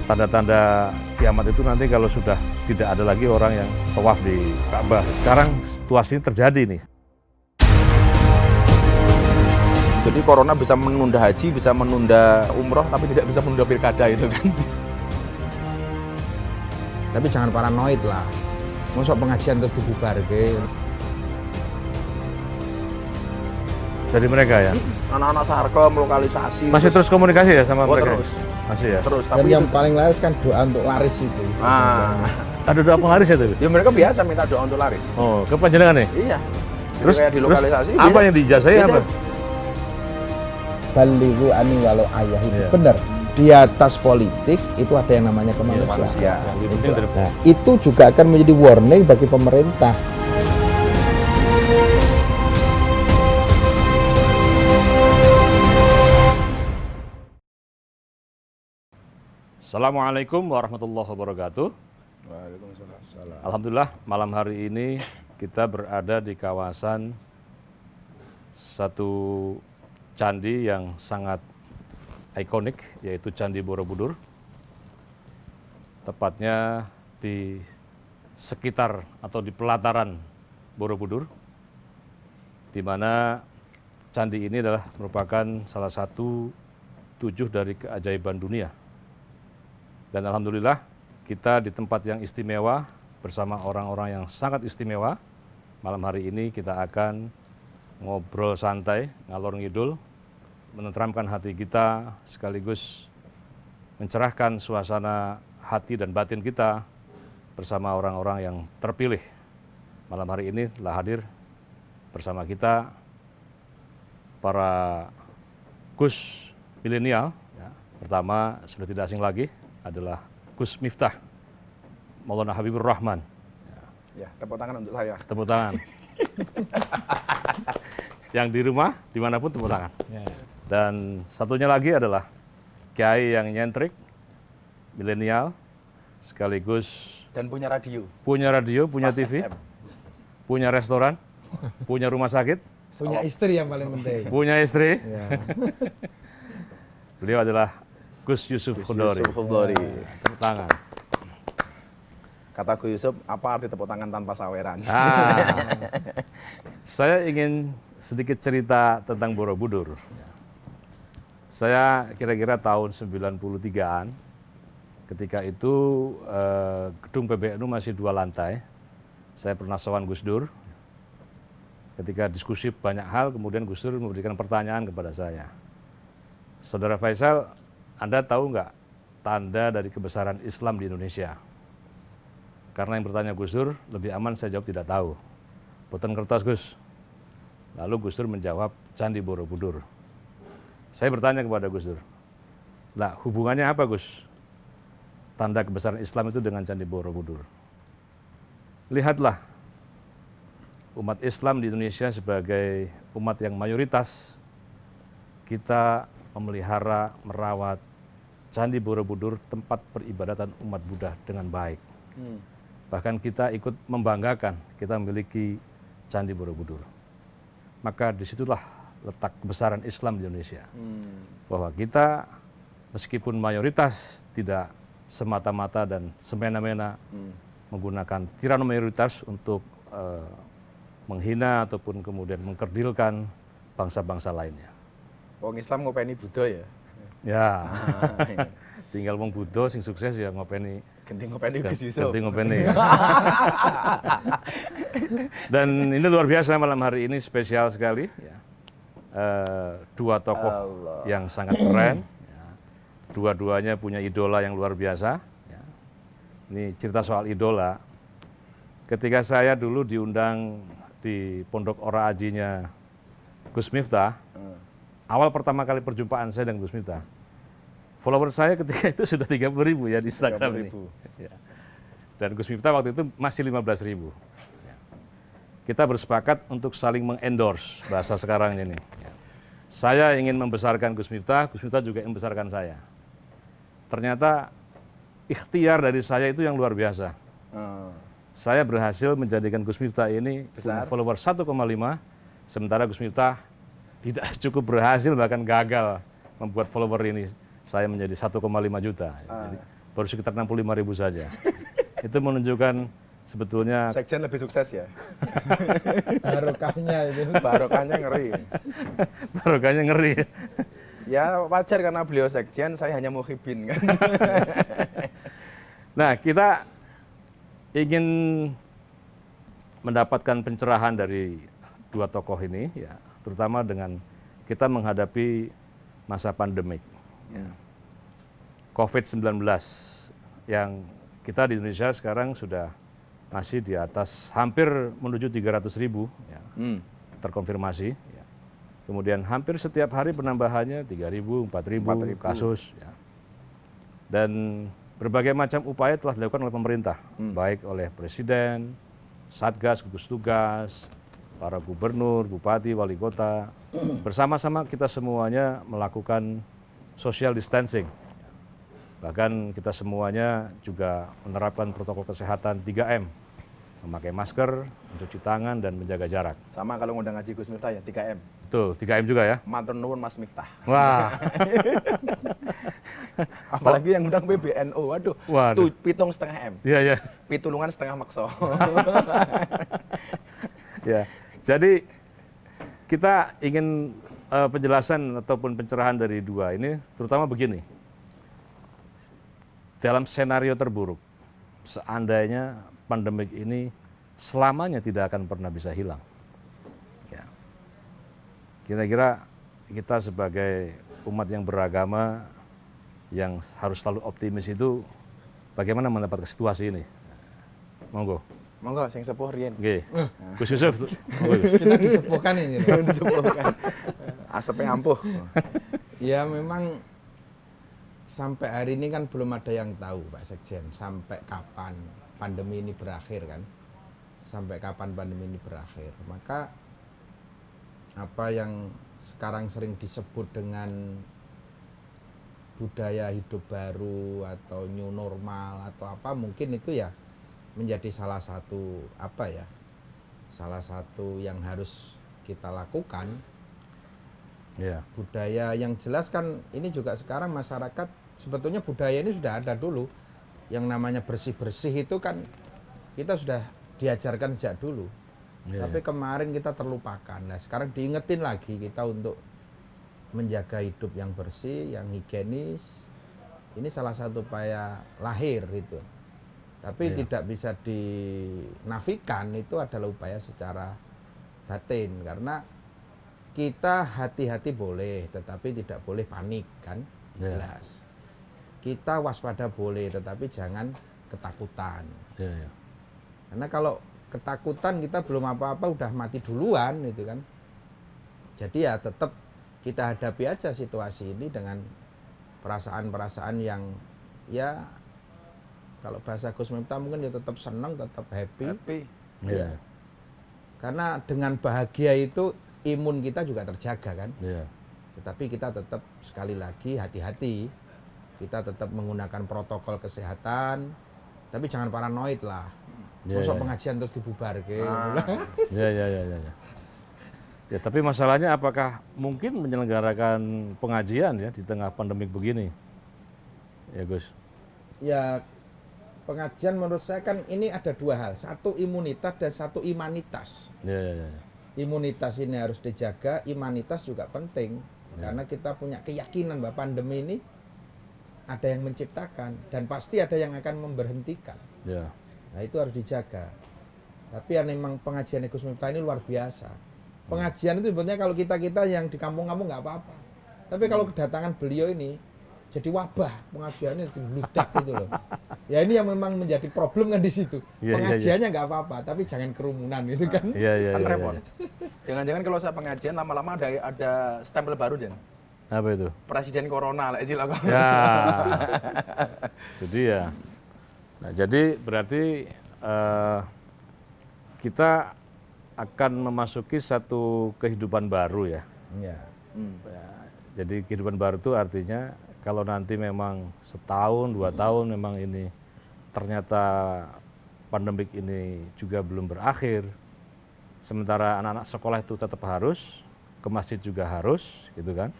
tanda-tanda kiamat itu nanti kalau sudah tidak ada lagi orang yang tawaf di Ka'bah. Sekarang situasinya terjadi nih. Jadi corona bisa menunda haji, bisa menunda umroh, tapi tidak bisa menunda pilkada itu kan. Tapi jangan paranoid lah. Masuk pengajian terus dibubarke. Dari mereka ya. Anak-anak Saharkom lokalisasi. Masih terus komunikasi ya sama mereka? Terus. Masih ya? Terus, Dan tapi yang paling laris kan doa untuk laris itu. Ada doa penglaris ya tuh? ya mereka biasa minta doa untuk laris. Oh, ke panjenengan nih? Iya. Terus, kayak di lokalisasi. apa yang diijazahnya biasa. apa? Balighu ani walau ayah itu Iya. benar. Di atas politik itu ada yang namanya kemanusiaan. Manusia. Yang penting dari Nah, itu juga akan menjadi warning bagi pemerintah. Assalamualaikum warahmatullahi wabarakatuh. Waalaikumsalam. Alhamdulillah malam hari ini kita berada di kawasan satu candi yang sangat ikonik, yaitu Candi Borobudur. Tepatnya di sekitar atau di pelataran Borobudur, di mana candi ini adalah merupakan salah satu 7 dari keajaiban dunia. Dan alhamdulillah kita di tempat yang istimewa bersama orang-orang yang sangat istimewa. Malam hari ini kita akan ngobrol santai, ngalor ngidul, menenteramkan hati kita sekaligus mencerahkan suasana hati dan batin kita bersama orang-orang yang terpilih. Malam hari ini telah hadir bersama kita para Gus milenial. Ya. Pertama sudah tidak asing lagi adalah Gus Miftah Maulana Habibur Rahman. Ya, tepuk tangan untuk saya. Tepuk tangan. Yang di rumah, dimanapun tepuk tangan. Dan satunya lagi adalah Kiai yang nyentrik, milenial, sekaligus Dan punya radio. punya TV, FM. punya restoran, punya rumah sakit, Punya istri yang paling penting. punya istri. Ya. Beliau adalah Gus Yusuf Khudori. Yusuf Khudori. Tepuk tangan. Kata Gus Yusuf, apa arti tepuk tangan tanpa saweran? Saya ingin sedikit cerita tentang Borobudur. Saya kira-kira tahun 93-an, ketika itu gedung PBNU masih 2 lantai. Saya pernah sowan Gus Dur. Ketika diskusi banyak hal, kemudian Gus Dur memberikan pertanyaan kepada saya. Saudara Faisal, Anda tahu nggak tanda dari kebesaran Islam di Indonesia? Karena yang bertanya Gus Dur, lebih aman saya jawab tidak tahu. Boten kertas Gus. Lalu Gus Dur menjawab Candi Borobudur. Saya bertanya kepada Gus Dur, lah hubungannya apa Gus? Tanda kebesaran Islam itu dengan Candi Borobudur. Lihatlah, umat Islam di Indonesia sebagai umat yang mayoritas, kita memelihara, merawat Candi Borobudur, tempat peribadatan umat Buddha dengan baik. Bahkan kita ikut membanggakan kita memiliki Candi Borobudur. Maka disitulah letak kebesaran Islam di Indonesia. Bahwa kita meskipun mayoritas tidak semata-mata dan semena-mena menggunakan tirano mayoritas untuk menghina ataupun kemudian mengkerdilkan bangsa-bangsa lainnya. Wong Islam ngopeni Buddha ya? Ya, tinggal wong Buddha sing sukses ya ngopeni. Genting ngopeni Gus Yusuf. Genting ngopeni. Dan ini luar biasa malam hari ini spesial sekali. Ya. 2 tokoh yang sangat keren. Ya. Dua-duanya punya idola yang luar biasa. Ya. Ini cerita soal idola. Ketika saya dulu diundang di Pondok Ora Ajinya Gus Miftah, awal pertama kali perjumpaan saya dengan Gus Miftah, follower saya ketika itu sudah 30.000 ya di Instagram ini. Ya. Dan Gus Miftah waktu itu masih 15.000. Ya. Kita bersepakat untuk saling mengendorse bahasa sekarang ini. Ya. Saya ingin membesarkan Gus Miftah juga ingin membesarkan saya. Ternyata ikhtiar dari saya itu yang luar biasa. Saya berhasil menjadikan Gus Miftah ini punya follower 1,5, sementara Gus Miftah tidak cukup berhasil, bahkan gagal membuat follower ini saya menjadi 1,5 juta. Jadi baru sekitar 65.000 saja. Itu menunjukkan sebetulnya Sekjen lebih sukses ya. Barokahnya itu. Barokahnya ngeri. barokahnya ngeri. Ya wajar karena beliau sekjen, saya hanya muhibin kan. Nah, kita ingin mendapatkan pencerahan dari dua tokoh ini, ya, terutama dengan kita menghadapi masa pandemik, ya. COVID-19 yang kita di Indonesia sekarang sudah masih di atas hampir menuju 300.000 ya, terkonfirmasi. Ya. Kemudian hampir setiap hari penambahannya 3.000, 4.000 kasus. Ya. Dan berbagai macam upaya telah dilakukan oleh pemerintah, baik oleh Presiden, Satgas, gugus tugas, para gubernur, bupati, wali kota. Bersama-sama kita semuanya melakukan social distancing. Bahkan kita semuanya juga menerapkan protokol kesehatan 3M. Memakai masker, mencuci tangan, dan menjaga jarak. Sama kalau ngundang Haji Gus Miftah ya 3M. Betul, 3M juga ya. Matur nuwun Mas Miftah. Wah, Apalagi yang ngundang PBNU, waduh. Waduh. Tuh, 7,5 M. iya ya. Pitulungan setengah makso. Ya, jadi kita ingin penjelasan ataupun pencerahan dari dua ini, terutama begini. Dalam senario terburuk, seandainya pandemik ini selamanya tidak akan pernah bisa hilang. Ya. Kira-kira kita sebagai umat yang beragama, yang harus selalu optimis itu, bagaimana mendapat situasi ini? Monggo. Monggo sing sepuh riyen. Oke, Gus Yusuf. Monggo, Gus. Kita disepuhkan ini. Disepuhkan. Asapnya ampuh. Ya memang sampai hari ini kan belum ada yang tahu Pak Sekjen sampai kapan pandemi ini berakhir kan. Sampai kapan pandemi ini berakhir. Maka apa yang sekarang sering disebut dengan budaya hidup baru atau new normal atau apa, mungkin itu ya menjadi salah satu apa ya, salah satu yang harus kita lakukan. Ya. Budaya yang jelas kan ini juga sekarang masyarakat sebetulnya budaya ini sudah ada dulu. Yang namanya bersih-bersih itu kan kita sudah diajarkan sejak dulu. Ya, Tapi kemarin kita terlupakan. Nah sekarang diingetin lagi kita untuk menjaga hidup yang bersih, yang higienis. Ini salah satu upaya lahir itu. Tapi tidak bisa dinafikan, itu adalah upaya secara batin. Karena kita hati-hati boleh, tetapi tidak boleh panik kan, jelas. Kita waspada boleh, tetapi jangan ketakutan. Ya. Karena kalau ketakutan kita belum apa-apa udah mati duluan gitu kan. Jadi ya tetap kita hadapi aja situasi ini dengan perasaan-perasaan yang ya kalau bahasa Gus Miftah mungkin ya tetap senang, tetap happy. Ya. Karena dengan bahagia itu imun kita juga terjaga kan. Ya. Tetapi kita tetap sekali lagi hati-hati. Kita tetap menggunakan protokol kesehatan, tapi jangan paranoid lah. Masuk pengajian terus dibubarke. Ya. Ya, tapi masalahnya apakah mungkin menyelenggarakan pengajian ya di tengah pandemik begini? Ya, Gus. Ya, pengajian menurut saya kan ini ada dua hal. Satu imunitas dan satu imanitas. Ya. Imunitas ini harus dijaga, imanitas juga penting. Karena kita punya keyakinan bahwa pandemi ini ada yang menciptakan dan pasti ada yang akan memberhentikan. Ya. Nah itu harus dijaga. Tapi ya memang pengajian Gus Miftah ini luar biasa. Pengajian itu sebenarnya kalau kita yang di kampung-kampung nggak apa-apa. Tapi kalau kedatangan beliau ini jadi wabah, pengajiannya diludak gitu loh. Ya ini yang memang menjadi problem kan di situ. Pengajiannya nggak apa-apa, tapi jangan kerumunan gitu kan. Iya. Repot. Jangan-jangan kalau saya pengajian lama-lama ada stempel baru Jan. Apa itu? Presiden Corona lah istilah. Ya. Jadi ya. Nah, jadi berarti kita akan memasuki satu kehidupan baru ya. Iya. Jadi kehidupan baru itu artinya kalau nanti memang setahun, 2 tahun memang ini ternyata pandemik ini juga belum berakhir. Sementara anak-anak sekolah itu tetap harus, ke masjid juga harus, gitu kan.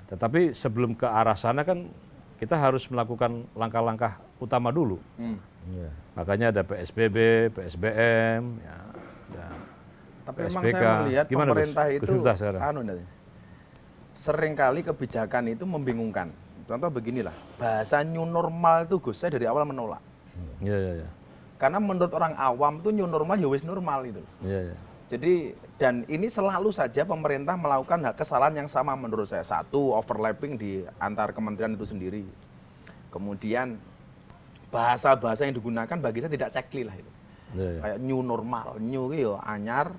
Tetapi sebelum ke arah sana kan kita harus melakukan langkah-langkah utama dulu. Iya. Makanya ada PSBB, PSBM, ya, ada Tapi memang PSBK. saya melihat Gimana, Gus? pemerintah Gus itu Miftah sekarang? seringkali kebijakan itu membingungkan. Contoh beginilah, bahasa new normal itu Gus, saya dari awal menolak. Iya, iya, iya. Karena menurut orang awam itu new normal ya wis normal itu. Iya, iya. Jadi dan ini selalu saja pemerintah melakukan kesalahan yang sama menurut saya. Satu, overlapping di antar kementerian itu sendiri. Kemudian bahasa-bahasa yang digunakan bagi saya tidak cekli lah itu. Iya, iya. Kayak new normal, new itu anyar,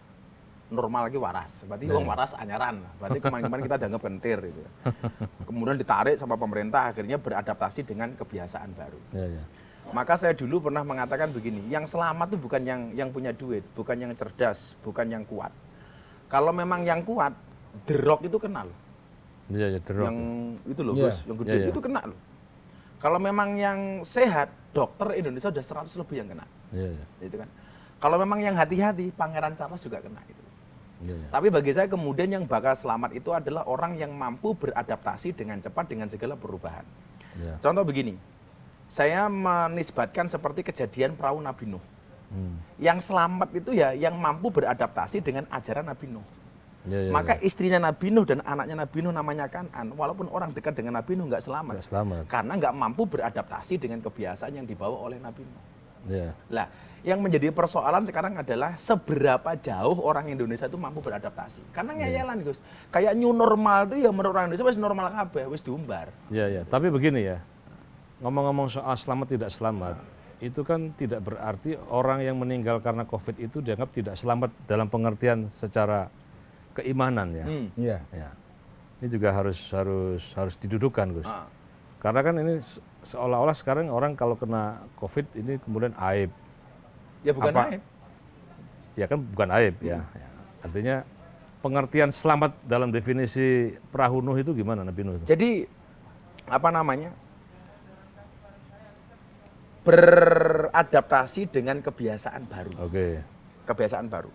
normal lagi waras. Berarti wong waras anyaran. Berarti kemarin-kemarin kita dianggap kentir gitu. Kemudian ditarik sama pemerintah akhirnya beradaptasi dengan kebiasaan baru. Iya, iya. Maka saya dulu pernah mengatakan begini, yang selamat itu bukan yang punya duit, bukan yang cerdas, bukan yang kuat. Kalau memang yang kuat, The Rock itu kena loh. Iya, iya, The Rock. Yang itu loh, Iya. Gus, yang gede Iya, iya. itu kena loh. Kalau memang yang sehat, dokter Indonesia udah 100 lebih yang kena. Iya, iya. Itu kan. Kalau memang yang hati-hati, Pangeran Charles juga kena itu. Iya, iya. Tapi bagi saya kemudian yang bakal selamat itu adalah orang yang mampu beradaptasi dengan cepat dengan segala perubahan. Iya. Contoh begini, saya menisbatkan seperti kejadian perahu Nabi Nuh. Yang selamat itu ya yang mampu beradaptasi dengan ajaran Nabi Nuh. Iya, iya, Maka iya. istrinya Nabi Nuh dan anaknya Nabi Nuh namanya Kan'an, walaupun orang dekat dengan Nabi Nuh nggak selamat. Nggak selamat. Karena nggak mampu beradaptasi dengan kebiasaan yang dibawa oleh Nabi Nuh. Iya. Lah, yang menjadi persoalan sekarang adalah seberapa jauh orang Indonesia itu mampu beradaptasi. Karena ngeyelan, Gus. Kayak new normal itu ya menurut orang Indonesia wis normal kabeh, wis diumbar. Iya, iya. Tapi begini ya, ngomong-ngomong soal selamat tidak selamat, itu kan tidak berarti orang yang meninggal karena COVID itu dianggap tidak selamat dalam pengertian secara keimanan ya. Iya. Ya. Ini juga harus didudukan, Gus. Ah. Karena kan ini seolah-olah sekarang orang kalau kena COVID ini kemudian aib. Ya bukan Apa? aib. Ya kan bukan aib ya. Ya. Artinya pengertian selamat dalam definisi perahu Nuh itu gimana Nabi Nuh itu? Jadi apa namanya? Beradaptasi dengan kebiasaan baru. Oke. Kebiasaan baru.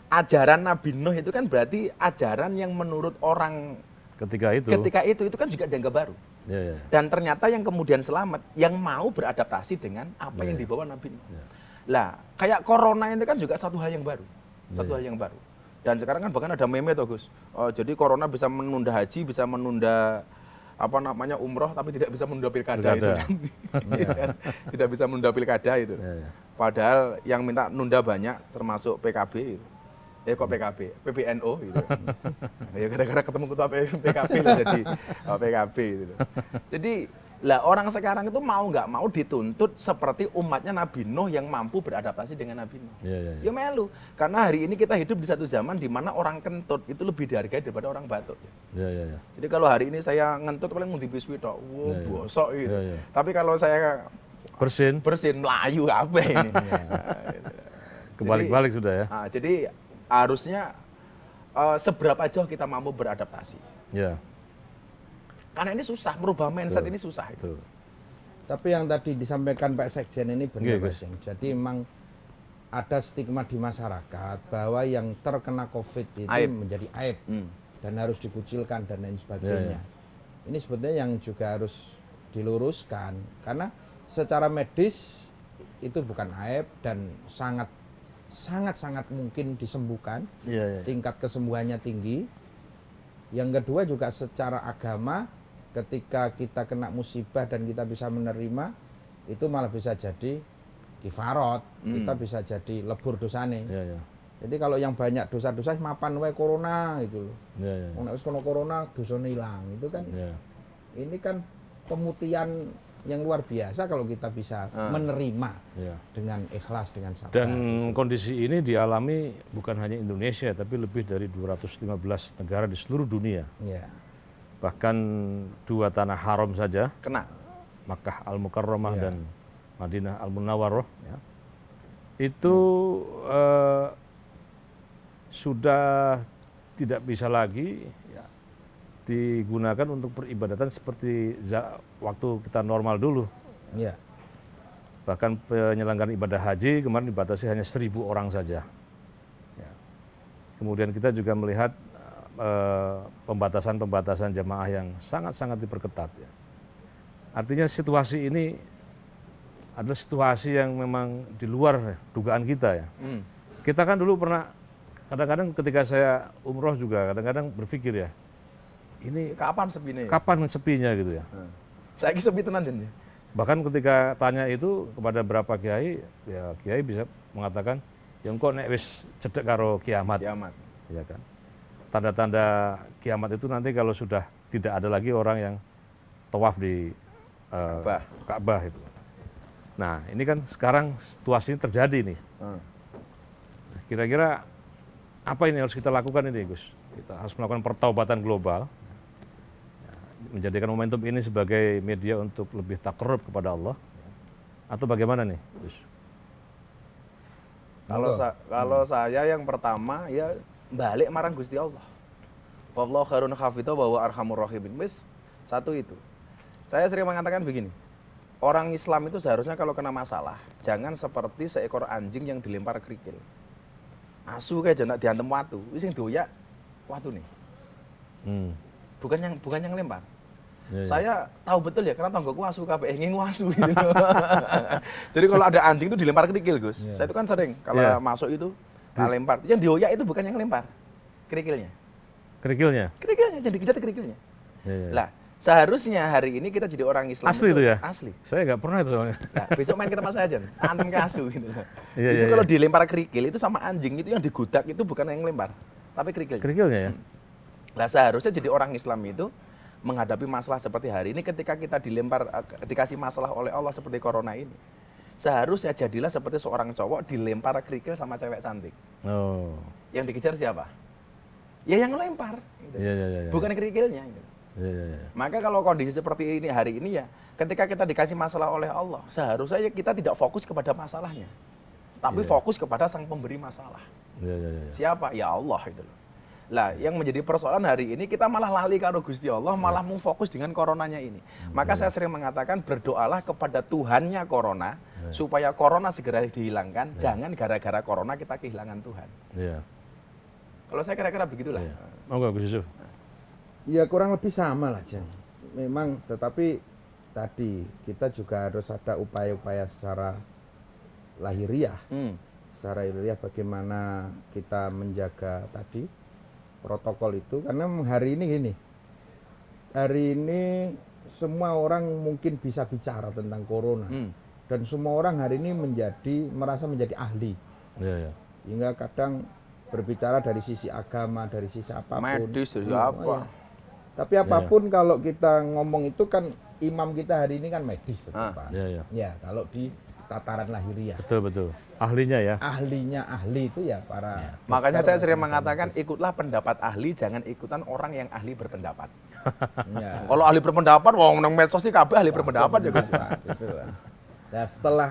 Ajaran Nabi Nuh itu kan berarti ajaran yang menurut orang Ketika itu. ketika itu kan juga dianggap baru. Ya, ya. Dan ternyata yang kemudian selamat, yang mau beradaptasi dengan apa yang Ya. dibawa Nabi Nuh. Ya. Lah, kayak corona ini kan juga satu hal yang baru. Satu Ya. hal yang baru. Dan sekarang kan bahkan ada meme tuh, Gus. Oh, jadi corona bisa menunda haji, bisa menunda apa namanya umroh, tapi tidak bisa menunda pilkada itu Pilkada. kan. Iya kan? Tidak bisa menunda pilkada itu. Ya, ya. Padahal yang minta nunda banyak, termasuk PKB. Kok PKB? PBNO gitu. Ya gara-gara ketemu ketua PKB loh jadi PKB gitu. Jadi lah orang sekarang itu mau nggak mau dituntut seperti umatnya Nabi Nuh yang mampu beradaptasi dengan Nabi Nuh. Ya, ya, ya. Ya melu. Karena hari ini kita hidup di satu zaman di mana orang kentut itu lebih dihargai daripada orang batuk. Ya, ya, ya. Jadi kalau hari ini saya ngentut paling mau dibiswi tok. Wow, Ya, ya. bosok gitu. Ya, ya. Tapi kalau saya Bersin. bersin melayu apa ini. Kebalik-balik sudah ya. Jadi harusnya seberapa jauh kita mampu beradaptasi. Ya. Karena ini susah, merubah mindset Betul. ini susah. Itu. Betul. Tapi yang tadi disampaikan Pak Sekjen ini benar, Iya, Pak Gus. Sekjen. Jadi memang ada stigma di masyarakat bahwa yang terkena COVID itu Aib. menjadi aib dan harus dikucilkan dan lain sebagainya. Iya, Ini sebetulnya yang juga harus diluruskan karena secara medis itu bukan aib dan sangat mungkin disembuhkan. Iya, iya. Tingkat kesembuhannya tinggi. Yang kedua juga secara agama ketika kita kena musibah dan kita bisa menerima itu malah bisa jadi kifarot, kita bisa jadi lebur dosane. Iya, iya. Jadi kalau yang banyak dosa-dosa mapan wae corona gitu loh. Iya, iya. Wong nek wis kena corona dosane ilang. Itu kan Iya. ini kan pemutihan yang luar biasa kalau kita bisa menerima Iya. dengan ikhlas dengan sabar. Dan kondisi ini dialami bukan hanya Indonesia, tapi lebih dari 215 negara di seluruh dunia. Ya. Bahkan 2 tanah haram saja, Kena. Makkah Al-Mukarramah Iya. dan Madinah Al-Munawwarah, ya, itu sudah tidak bisa lagi ya, digunakan untuk peribadatan seperti waktu kita normal dulu. Ya. Bahkan penyelenggaraan ibadah haji kemarin dibatasi hanya 1.000 orang saja. Ya. Kemudian kita juga melihat pembatasan-pembatasan jamaah yang sangat-sangat diperketat. Ya. Artinya situasi ini adalah situasi yang memang di luar dugaan kita ya. Kita kan dulu pernah, kadang-kadang ketika saya umroh juga, kadang-kadang berpikir ya, ini Kapan sepinya? kapan sepinya gitu ya. Saya sepi tenan Jen. Bahkan ketika tanya itu kepada beberapa kiai, ya kiai bisa mengatakan, ya engkau nek wis cedek karo kiamat. Kiamat. Ya kan. Tanda-tanda kiamat itu nanti kalau sudah tidak ada lagi orang yang tawaf di Ka'bah itu. Nah, ini kan sekarang situasinya terjadi nih. Kira-kira apa ini harus kita lakukan ini, Gus? Kita harus melakukan pertaubatan global, menjadikan momentum ini sebagai media untuk lebih takarrub kepada Allah, atau bagaimana nih, Gus? Kalau saya yang pertama ya balik marang Gusti Allah. Wallahu khairun hafidha wa huwa arhamur rahimin. Wis, satu itu. Saya sering mengatakan begini. Orang Islam itu seharusnya kalau kena masalah, jangan seperti seekor anjing yang dilempar kerikil. Asu kayak jangan diantem watu, wis sing doyak watu nih. Bukan yang lempar. Ya, ya. Saya tahu betul ya, karena tanggoku asu kabeh ingin asu gitu. Jadi kalau ada anjing itu dilempar kerikil, Gus. Ya. Saya itu kan sering kalau masuk itu lempar. Yang dioyak itu bukan yang lempar, kerikilnya. Kerikilnya? Kerikilnya, jadi dikejar kerikilnya. Ya, ya. Lah, seharusnya hari ini kita jadi orang Islam. Asli itu ya? Asli. Saya nggak pernah itu soalnya. Nah, besok main ke tempat saya aja, antem ke asu gitu. Iya, Itu iya, kalau iya. dilempar kerikil itu sama anjing itu yang digudak itu bukan yang lempar, tapi kerikil. Kerikilnya ya? Nah, seharusnya jadi orang Islam itu menghadapi masalah seperti hari ini ketika kita dilempar, dikasih masalah oleh Allah seperti corona ini. Seharusnya jadilah seperti seorang cowok dilempar kerikil sama cewek cantik. Oh. Yang dikejar siapa? Ya yang lempar. Gitu. Iya, iya, iya. Bukan kerikilnya. Gitu. Iya, iya, iya. Maka kalau kondisi seperti ini hari ini ya, ketika kita dikasih masalah oleh Allah, seharusnya kita tidak fokus kepada masalahnya, tapi Iya. fokus kepada sang pemberi masalah. Iya, iya, iya. Siapa? Ya Allah itu loh. Lah, yang menjadi persoalan hari ini kita malah lali karo Gusti Allah, malah mau fokus dengan coronanya ini. Maka saya sering mengatakan berdoalah kepada Tuhannya corona supaya corona segera dihilangkan, jangan gara-gara corona kita kehilangan Tuhan. Iya. Kalau saya kira-kira begitulah. Iya. Monggo Gus Yusuf. Ya kurang lebih sama lah, Jan. Memang, tetapi tadi kita juga harus ada upaya-upaya secara lahiriah. Secara lahiriah bagaimana kita menjaga tadi protokol itu, karena hari ini gini. Hari ini semua orang mungkin bisa bicara tentang corona. Dan semua orang hari ini merasa menjadi ahli. Iya, iya. Hingga kadang berbicara dari sisi agama, dari sisi apapun. Medis, dari Hmm, apa. ya. Tapi apapun kalau kita ngomong itu kan imam kita hari ini kan medis tetap, Pak. Iya, iya. Ya, kalau di tataran lahiriah. Betul, betul. Ahlinya ya. Ahlinya ahli itu ya para Makanya dokter saya sering atau mengatakan medis. ikutlah pendapat ahli, jangan ikutan orang yang ahli berpendapat. Ya. Kalau ahli berpendapat, wong nang medsos sih kabeh ahli berpendapat ya Gus. Pak, betul lah. Nah, setelah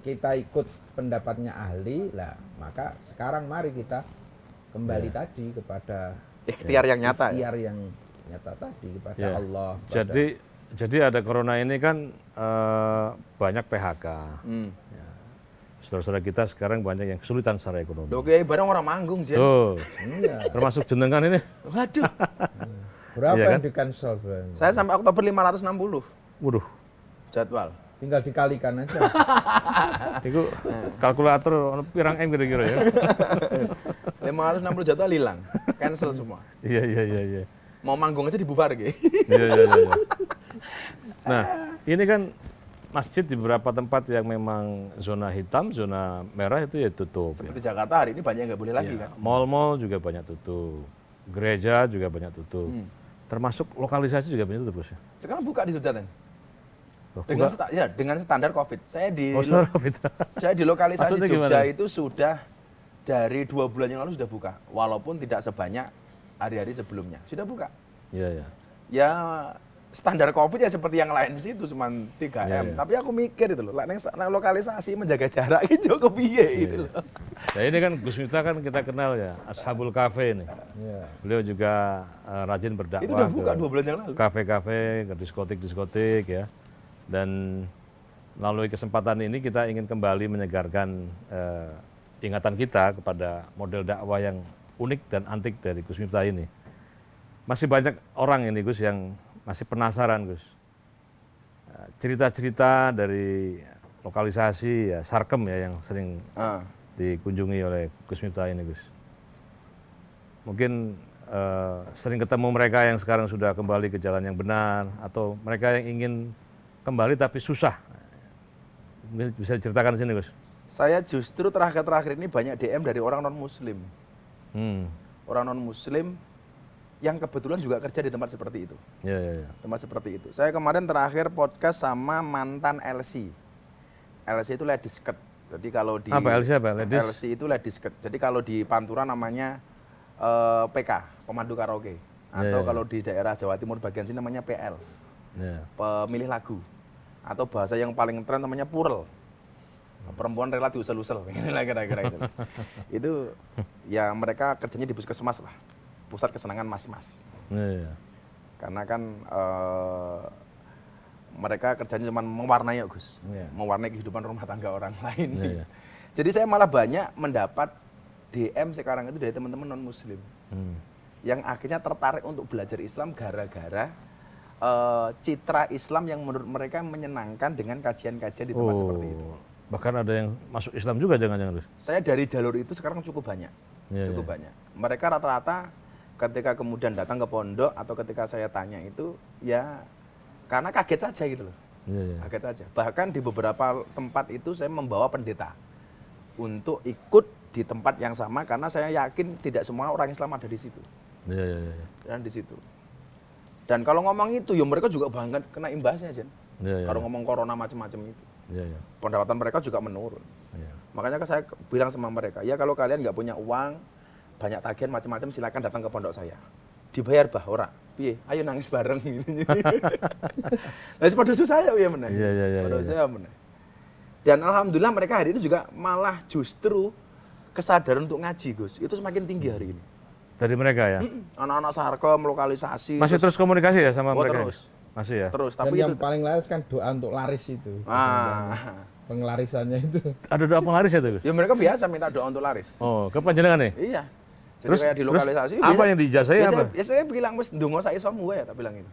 kita ikut pendapatnya ahli, lah maka sekarang mari kita kembali tadi kepada Ikhtiar yang nyata ya. ikhtiar yang nyata tadi kepada Ya. Allah. kepada- Jadi ada corona ini kan banyak PHK. Saudara-saudara kita sekarang banyak yang kesulitan secara ekonomi. Loh kiai barang orang manggung, Jen. Tuh, Iya. termasuk jenengan ini. Waduh. Berapa Iya kan? yang di-cancel, Bang? Saya sampai Oktober 560 Waduh, jadwal. Tinggal dikalikan aja. itu kalkulator ono pirang M kira-kira ya. 560 jadwal hilang. Cancel semua. Iya, iya, iya, iya. Mau manggung aja dibubar Ki. Iya, iya, iya, iya. Nah, ini kan masjid di beberapa tempat yang memang zona hitam, zona merah itu ya tutup. Seperti Jakarta hari ini banyak yang nggak boleh lagi Ya. kan. Mall-mall juga banyak tutup. Gereja juga banyak tutup. Termasuk lokalisasi juga banyak tutup, Gus. Sekarang buka di Jogja. Loh, Dengan buka- dengan standar Covid. Saya di Oh, saudara Fitra. saya di lokalisasi Maksudnya Jogja gimana? itu sudah dari 2 bulan yang lalu sudah buka, walaupun tidak sebanyak hari-hari sebelumnya. Sudah buka. Iya, iya. Ya standar Covid ya seperti yang lain sih itu cuma 3M. Iya, iya. Tapi aku mikir itu loh, nang lokalisasi menjaga jarak itu kepiye gitu loh. Nah, ini kan Gus Miftah kan kita kenal ya, Ashabul Cafe ini. Iya. Beliau juga rajin berdakwah Itu udah buka ke 2 bulan yang lalu. kafe-kafe, ke diskotik-diskotik ya. Dan melalui kesempatan ini kita ingin kembali menyegarkan ingatan kita kepada model dakwah yang unik dan antik dari Gus Miftah ini. Masih banyak orang ini Gus yang masih penasaran Gus. cerita-cerita dari lokalisasi ya Sarkem ya yang sering dikunjungi oleh Gus Miftah ini, Gus. Mungkin sering ketemu mereka yang sekarang sudah kembali ke jalan yang benar, atau mereka yang ingin kembali tapi susah. Mungkin bisa diceritakan di sini, Gus. Saya justru terakhir-terakhir ini banyak DM dari orang non-Muslim. Orang non-Muslim yang kebetulan juga kerja di tempat seperti itu. Ya. Tempat seperti itu. Saya kemarin terakhir podcast sama mantan LC. LC itu ladies skirt. Jadi kalau di apa LC apa? Ladies? LC itu ladies skirt. Jadi kalau di Pantura namanya PK, pemandu karaoke. Atau kalau di daerah Jawa Timur bagian sini namanya PL. Pemilih lagu. Atau bahasa yang paling tren namanya purel. Perempuan rela diusel-usel, kira-kira itu. Itu ya mereka kerjanya di puskesmas lah, pusat kesenangan mas-mas. Karena kan mereka kerjanya cuma mewarnai, Gus, mewarnai kehidupan rumah tangga orang lain. Jadi saya malah banyak mendapat DM sekarang itu dari teman-teman non-Muslim yang akhirnya tertarik untuk belajar Islam gara-gara citra Islam yang menurut mereka menyenangkan dengan kajian-kajian di tempat seperti itu. Bahkan ada yang masuk Islam juga jangan-jangan, Gus? Saya dari jalur itu sekarang cukup banyak. Banyak. Mereka rata-rata ketika kemudian datang ke pondok atau ketika saya tanya itu ya karena kaget saja gitu loh. Kaget saja. Bahkan di beberapa tempat itu saya membawa pendeta untuk ikut di tempat yang sama karena saya yakin tidak semua orang Islam ada di situ. Dan di situ. Dan kalau ngomong itu ya mereka juga banget kena imbasnya, Jen. Kalau ngomong corona macam-macam itu. Pendapatan mereka juga menurun. Makanya saya bilang sama mereka, ya kalau kalian nggak punya uang, banyak tagihan macam-macam, silakan datang ke pondok saya. Dibayar bah ora. Piye? Ayo nangis bareng gitu. Lah pada susah ya meneh. Pada saya meneh. Dan alhamdulillah mereka hari ini juga malah justru kesadaran untuk ngaji, Gus. Itu semakin tinggi hari ini. Dari mereka ya? Anak-anak Sarkem, lokalisasi. Masih terus komunikasi ya sama mereka? Terus. Masih ya? Terus, tapi yang paling laris kan doa untuk laris itu. Pengelarisannya itu. Ada doa penglaris ya tuh? Ya mereka biasa minta doa untuk laris. Oh, ke panjenengan nih? Iya. Jadi terus kayak di lokalisasi. Terus apa yang diijazai apa? Ya saya bilang wis ndonga sak isomu ya, tak bilang itu.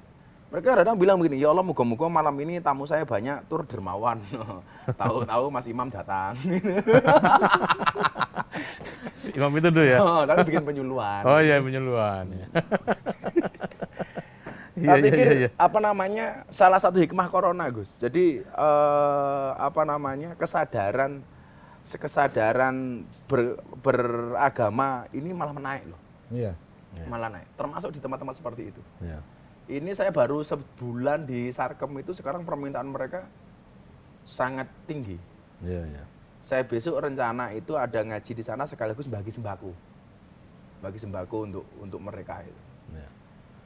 Mereka kadang bilang begini, ya Allah moga-moga malam ini tamu saya banyak tur dermawan. Tahu-tahu Mas Imam datang. Imam itu tuh ya? Oh, tapi bikin penyuluhan. Oh iya, penyuluhan. Saya pikir apa namanya salah satu hikmah corona, Gus. Jadi apa namanya kesadaran beragama ini malah menaik loh. Malah naik. Termasuk di tempat-tempat seperti itu. Ini saya baru sebulan di Sarkem itu sekarang permintaan mereka sangat tinggi. Saya besok rencana itu ada ngaji di sana sekaligus bagi sembako untuk mereka itu.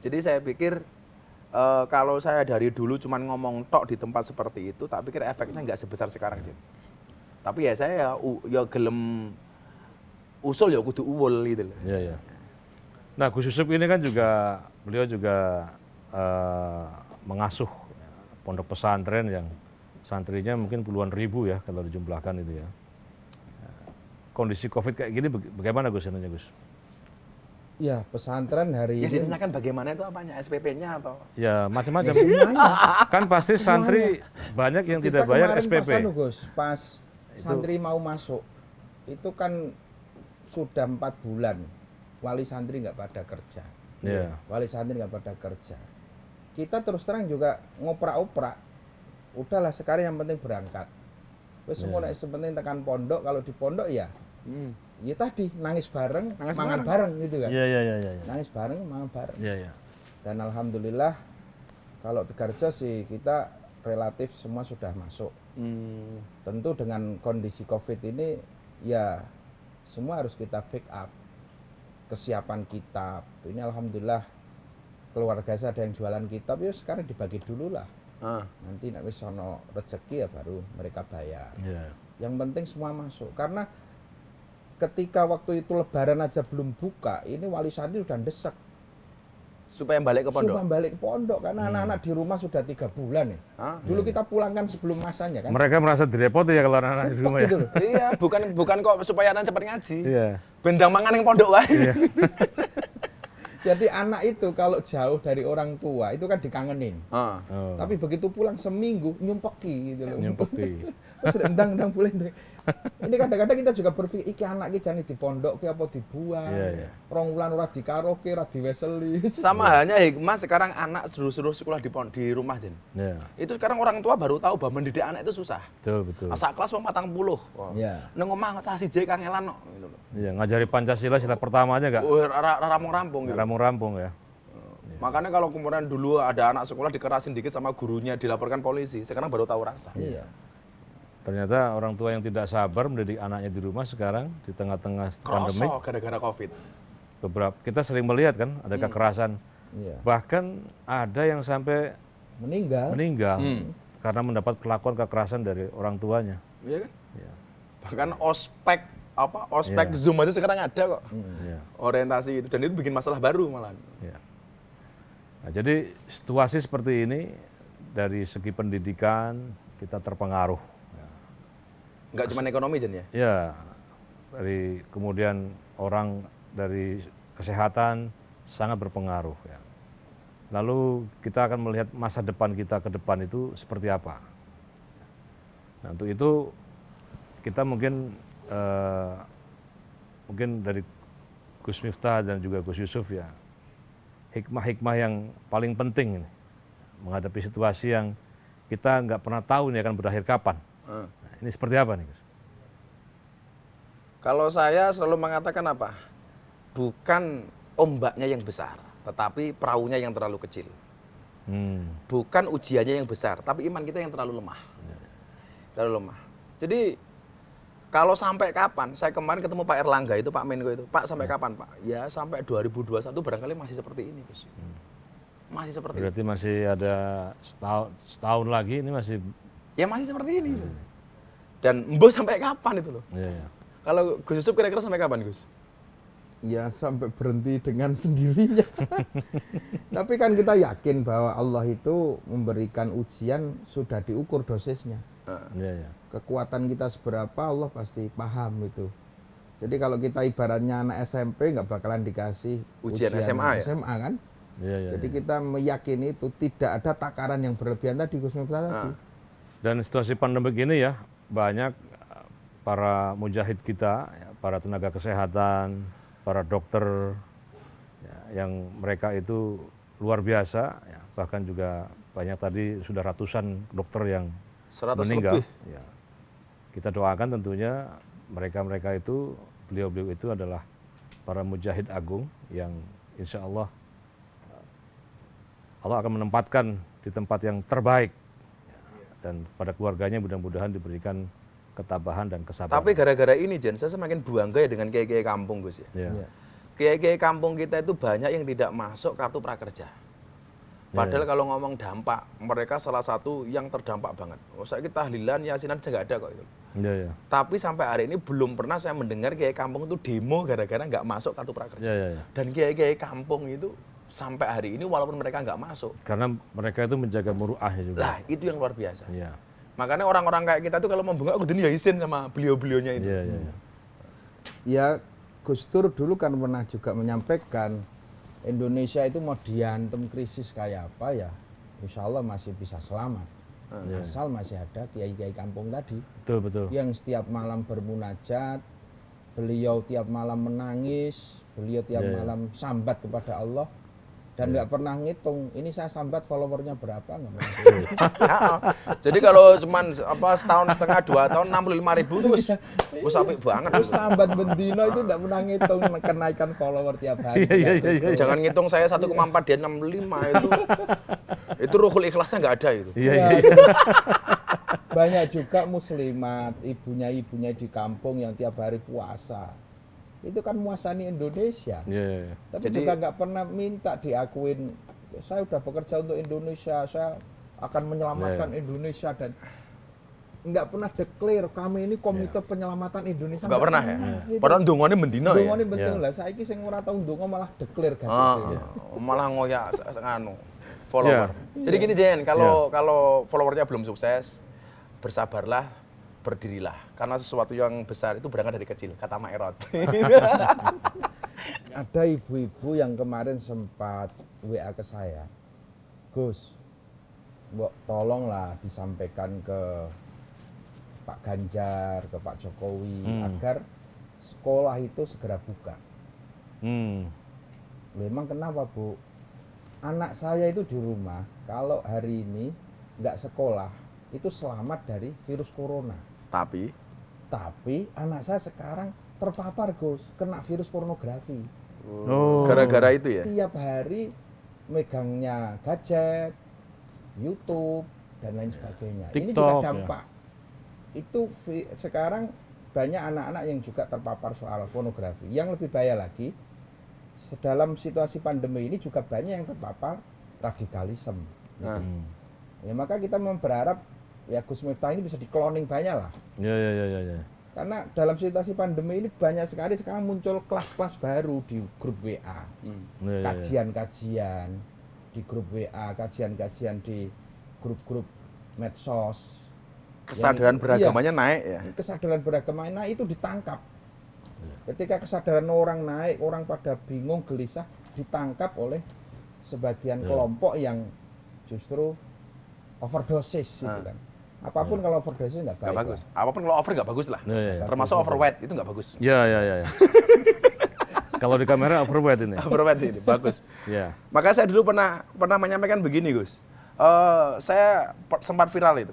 Jadi saya pikir kalau saya dari dulu cuma ngomong tok di tempat seperti itu, tak pikir efeknya nggak sebesar sekarang, Jin. Tapi ya saya ya gelem usul ya kudu uwul gitu loh. Nah, Gus Yusuf ini kan juga beliau juga mengasuh pondok pesantren yang santrinya mungkin puluhan ribu ya kalau dijumlahkan itu ya. Kondisi Covid kayak gini bagaimana Gus intinya, Gus? Ya, pesantren hari ini. Ya ditanyakan bagaimana itu apanya? SPP-nya atau? Ya, macam-macam. Kan pasti santri banyak yang tidak bayar SPP. Pas santri mau masuk, itu kan sudah 4 bulan wali santri nggak pada kerja. Wali santri nggak pada kerja. Kita terus terang juga ngoprak-oprak. Udahlah sekarang yang penting berangkat. Wes semua penting tekan pondok, kalau di pondok ya. Ya tadi nangis bareng, mangan bareng gitu kan. Nangis bareng, mangan bareng. Dan alhamdulillah kalau Tegarjo sih kita relatif semua sudah masuk. Tentu dengan kondisi Covid ini ya semua harus kita backup. Kesiapan kitab. Ini alhamdulillah keluarga saya ada yang jualan kitab, ya sekarang dibagi dulu lah. Nanti nek wis ono rezeki ya baru mereka bayar. Yang penting semua masuk. Karena ketika waktu itu lebaran aja belum buka, ini wali santri sudah desak. Supaya balik ke pondok? Supaya balik ke pondok, karena anak-anak di rumah sudah 3 bulan ya. Dulu kita pulangkan sebelum masanya kan. Mereka merasa direpoti ya kalau anak-anak di rumah gitu ya. Iya, bukan kok supaya anak cepat ngaji. Bendang mangan yang pondok wae. Jadi anak itu kalau jauh dari orang tua itu kan dikangenin. Ah. Oh, Tapi begitu pulang seminggu nyumpeki gitu loh. nyempeti. Terus endang boleh. Ini kadang-kadang kita juga berpikir iki anak iki jane dipondokke apa dibuang. Iya, iya. Rong wulan ora dikaroke, ora diweseli. Sama halnya hikmah sekarang anak suruh sekolah di rumah Jen. Ya, Itu sekarang orang tua baru tahu bahwa mendidik anak itu susah. betul. Asa kelas wong 40. Iya. Nang omah cah siji kangelan kok gitu loh. Iya, ngajari Pancasila sila pertama aja nggak Rampung-rampung gitu. rampung-rampung ya. Makanya kalau kemudian dulu ada anak sekolah dikerasin dikit sama gurunya dilaporkan polisi, sekarang baru tahu rasa. Iya. Ternyata orang tua yang tidak sabar mendidik anaknya di rumah sekarang di tengah-tengah pandemi, Kroso gara-gara Covid. kita sering melihat kan ada kekerasan. Iya. Bahkan ada yang sampai Meninggal. karena mendapat perlakuan kekerasan dari orang tuanya. Iya kan? Ya. Bahkan ospek Iya. Zoom aja sekarang ada kok. Ya. Orientasi itu dan itu bikin masalah baru malah. Ya. Nah, jadi situasi seperti ini dari segi pendidikan kita terpengaruh. Enggak cuma ekonomi Jen ya. Ya, dari kemudian orang dari kesehatan sangat berpengaruh. Ya. Lalu kita akan melihat masa depan kita ke depan itu seperti apa. Nah, untuk itu kita mungkin dari Gus Miftah dan juga Gus Yusuf ya, hikmah-hikmah yang paling penting ini menghadapi situasi yang kita nggak pernah tahu ini akan berakhir kapan. Nah, ini seperti apa nih Gus? Kalau saya selalu mengatakan apa? Bukan ombaknya yang besar, tetapi perahunya yang terlalu kecil. Bukan ujiannya yang besar, tapi iman kita yang terlalu lemah. Terlalu lemah. Jadi kalau sampai kapan? Saya kemarin ketemu Pak Erlangga itu, Pak Menko itu. Pak sampai kapan Pak? Ya sampai 2021 barangkali masih seperti ini Gus. Masih seperti Berarti masih ada setahun lagi ini masih. Ya masih seperti ini. Dan mbok sampai kapan itu loh? Ya, ya. Kalau Gus Yusuf kira-kira sampai kapan Gus? Ya sampai berhenti dengan sendirinya. Tapi kan kita yakin bahwa Allah itu memberikan ujian sudah diukur dosisnya. Ya, ya. Kekuatan kita seberapa Allah pasti paham itu. Jadi kalau kita ibaratnya anak SMP nggak bakalan dikasih Ujian SMA ya? SMA kan? Ya, ya, Jadi ya. kita meyakini itu tidak ada takaran yang berlebihan tadi Gus Miftah tadi. Dan situasi pandemi ini ya banyak para mujahid kita, ya, para tenaga kesehatan, para dokter, ya, yang mereka itu luar biasa, ya, bahkan juga banyak tadi sudah ratusan dokter yang 100 meninggal. lebih. Ya. Kita doakan tentunya mereka-mereka itu, beliau-beliau itu adalah para mujahid agung yang insya Allah akan menempatkan di tempat yang terbaik, ya, dan pada keluarganya mudah-mudahan diberikan ketabahan dan kesabaran. Tapi gara-gara ini Jen, saya semakin bangga ya dengan kiai-kiai kampung Gus ya. Ya. Iya. Kiai-kiai kampung kita itu banyak yang tidak masuk kartu prakerja. Padahal kalau ngomong dampak, mereka salah satu yang terdampak banget. Saya kita tahlilan, yasinan aja nggak ada kok itu. Ya, ya. Tapi sampai hari ini belum pernah saya mendengar kiai kampung itu demo gara-gara nggak masuk kartu prakerja. Ya, ya, ya. Dan kiai-kiai kampung itu sampai hari ini walaupun mereka nggak masuk, Karena mereka itu menjaga muruahnya juga. lah itu yang luar biasa. Iya. Makanya orang-orang kayak kita tuh kalau mau bengak, aku ya izin sama beliau-beliaunya itu. Iya, iya, iya. Ya Gus Dur dulu kan pernah juga menyampaikan Indonesia itu mau diantem krisis kayak apa ya, insya Allah masih bisa selamat. Asal masih ada kiai-kiai kampung tadi Betul, betul. yang setiap malam bermunajat, beliau tiap malam menangis, beliau tiap malam sambat kepada Allah dan nggak pernah ngitung ini saya sambat followernya berapa nggak pernah. Jadi kalau cuman setahun setengah 2 tahun 65.000 terus wis apik banget. Terus sambat bendino itu nggak pernah ngitung kenaikan follower tiap hari. Iya. Jangan ngitung saya 1,4 dia 65 itu ruhul ikhlasnya nggak ada itu. Iya, Ya, iya. banyak juga muslimat, ibunya di kampung yang tiap hari puasa. Itu kan muasani Indonesia. Iya, iya. Tapi Jadi- juga nggak pernah minta diakuin, saya udah bekerja untuk Indonesia, saya akan menyelamatkan Indonesia dan nggak pernah declare kami ini komite penyelamatan Indonesia. Nggak pernah ya. Itu. Padahal ndongone mendino ya. Dongone betul Ya. lah. Saiki sing ora tau ndonga malah declare gas itu. Malah ngoyak nganu follower. Jadi gini Jen, kalau followernya belum sukses, bersabarlah, berdirilah. Karena sesuatu yang besar itu berangkat dari kecil, kata Mak Erot. Ada ibu-ibu yang kemarin sempat WA ke saya, Gus, mbok tolonglah disampaikan ke Pak Ganjar, ke Pak Jokowi agar sekolah itu segera buka. Memang kenapa, Bu? Anak saya itu di rumah, kalau hari ini nggak sekolah, itu selamat dari virus corona. Tapi anak saya sekarang terpapar, Gus, kena virus pornografi. Gara-gara itu ya? Tiap hari megangnya gadget, YouTube, dan lain sebagainya. Ini TikTok, juga dampak. Itu sekarang banyak anak-anak yang juga terpapar soal pornografi. Yang lebih bahaya lagi, dalam situasi pandemi ini juga banyak yang terpapar radikalisme. Gitu. Ya, maka kita berharap ya Gus Miftah ini bisa di-cloning banyak lah. Ya. Karena dalam situasi pandemi ini banyak sekali sekarang muncul kelas-kelas baru di grup WA. Kajian-kajian di grup WA, kajian-kajian di grup-grup medsos. Kesadaran beragamanya naik ya? Kesadaran beragamanya naik itu ditangkap. Ketika kesadaran orang naik, orang pada bingung, gelisah, ditangkap oleh sebagian kelompok yang justru overdosis gitu kan. Apapun kalau overdosis nggak baik. Nggak bagus. Apapun kalau over nggak bagus lah. Termasuk overweight itu nggak bagus. Ya. Kalau di kamera overweight ini. Overweight ini bagus. Ya. Maka saya dulu pernah menyampaikan begini, Gus. Saya sempat viral itu.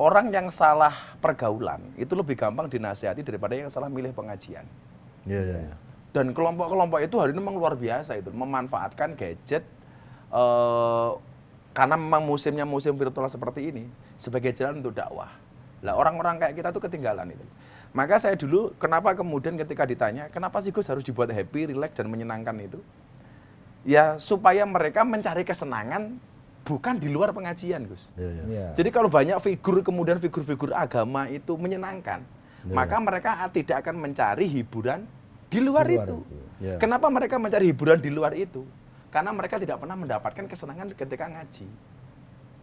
Orang yang salah pergaulan itu lebih gampang dinasihati daripada yang salah milih pengajian. Iya. Dan kelompok-kelompok itu hari ini memang luar biasa itu, memanfaatkan gadget karena memang musimnya musim virtual seperti ini sebagai jalan untuk dakwah. Lah orang-orang kayak kita tuh ketinggalan itu. Maka saya dulu kenapa kemudian ketika ditanya, kenapa sih Gus harus dibuat happy, relax dan menyenangkan itu? Ya supaya mereka mencari kesenangan bukan di luar pengajian, Gus. Ya. Jadi kalau banyak kemudian figur-figur agama itu menyenangkan, maka mereka tidak akan mencari hiburan di luar itu. Ya. Kenapa mereka mencari hiburan di luar itu? Karena mereka tidak pernah mendapatkan kesenangan ketika ngaji.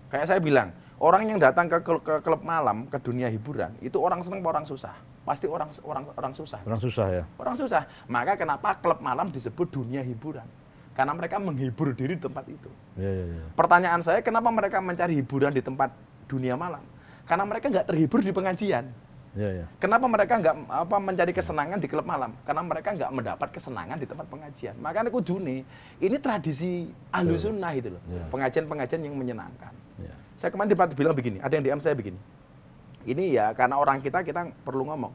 Kayak saya bilang, orang yang datang ke klub malam, ke dunia hiburan, itu orang senang apa orang susah? Pasti orang susah. Orang susah ya. Orang susah. Maka kenapa klub malam disebut dunia hiburan? Karena mereka menghibur diri di tempat itu. Ya. Pertanyaan saya, kenapa mereka mencari hiburan di tempat dunia malam? Karena mereka nggak terhibur di pengajian. Ya. Kenapa mereka nggak mencari kesenangan di klub malam? Karena mereka nggak mendapat kesenangan di tempat pengajian. Makanya kudune, ini tradisi ahlu sunnah itu loh. Pengajian-pengajian yang menyenangkan. Ya. Saya kemarin bilang begini, ada yang DM saya begini. Ini ya karena orang kita perlu ngomong.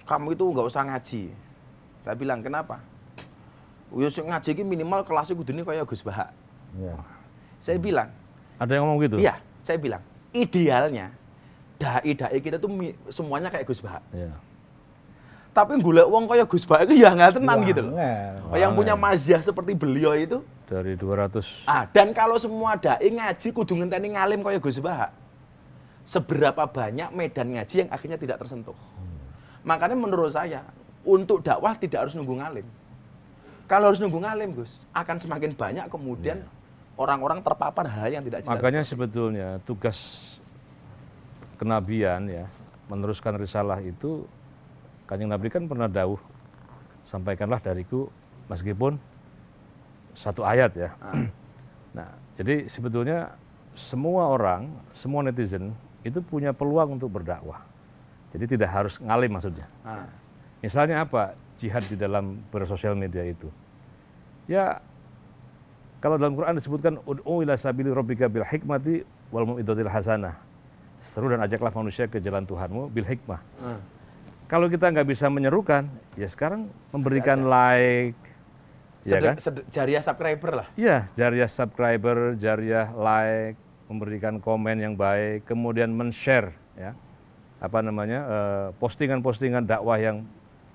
Kamu itu nggak usah ngaji. Saya bilang, kenapa? Ngaji ini minimal kelasnya kudune kayak Gus Bahak. Ya. Saya bilang. Ada yang ngomong gitu? Iya, saya bilang. Idealnya, dai-dai kita tuh semuanya kayak Gus Bahak. Ya. Tapi golek wong kaya Gus Bahak itu ya nggak tenan gitu loh. Yang punya Wangel. mazhab seperti beliau itu. Dari 200. Dan kalau semua dai ngaji kudu ngenteni ngalim kaya Gus Bahak. Seberapa banyak medan ngaji yang akhirnya tidak tersentuh. Makanya menurut saya, untuk dakwah tidak harus nunggu ngalim. Kalau harus nunggu ngalim, Gus, akan semakin banyak kemudian orang-orang terpapar hal yang tidak jelas. Makanya sebetulnya tugas kenabian ya, meneruskan risalah itu, Kanjeng Nabi kan pernah dawuh, sampaikanlah dariku meskipun satu ayat ya. Nah, jadi sebetulnya semua orang, semua netizen itu punya peluang untuk berdakwah. Jadi tidak harus ngalim maksudnya. Misalnya apa? Jihad di dalam bersosial media itu. Ya, kalau dalam Quran disebutkan ud'u ila sabili rabbika bil hikmati wal mau'izatil hasanah. Seru dan ajaklah manusia ke jalan Tuhanmu bil hikmah. Kalau kita nggak bisa menyerukan, ya sekarang memberikan like, ya kan? Jariah subscriber lah. Iya, jariah subscriber, jariah like, memberikan komen yang baik, kemudian men-share, ya, postingan-postingan dakwah yang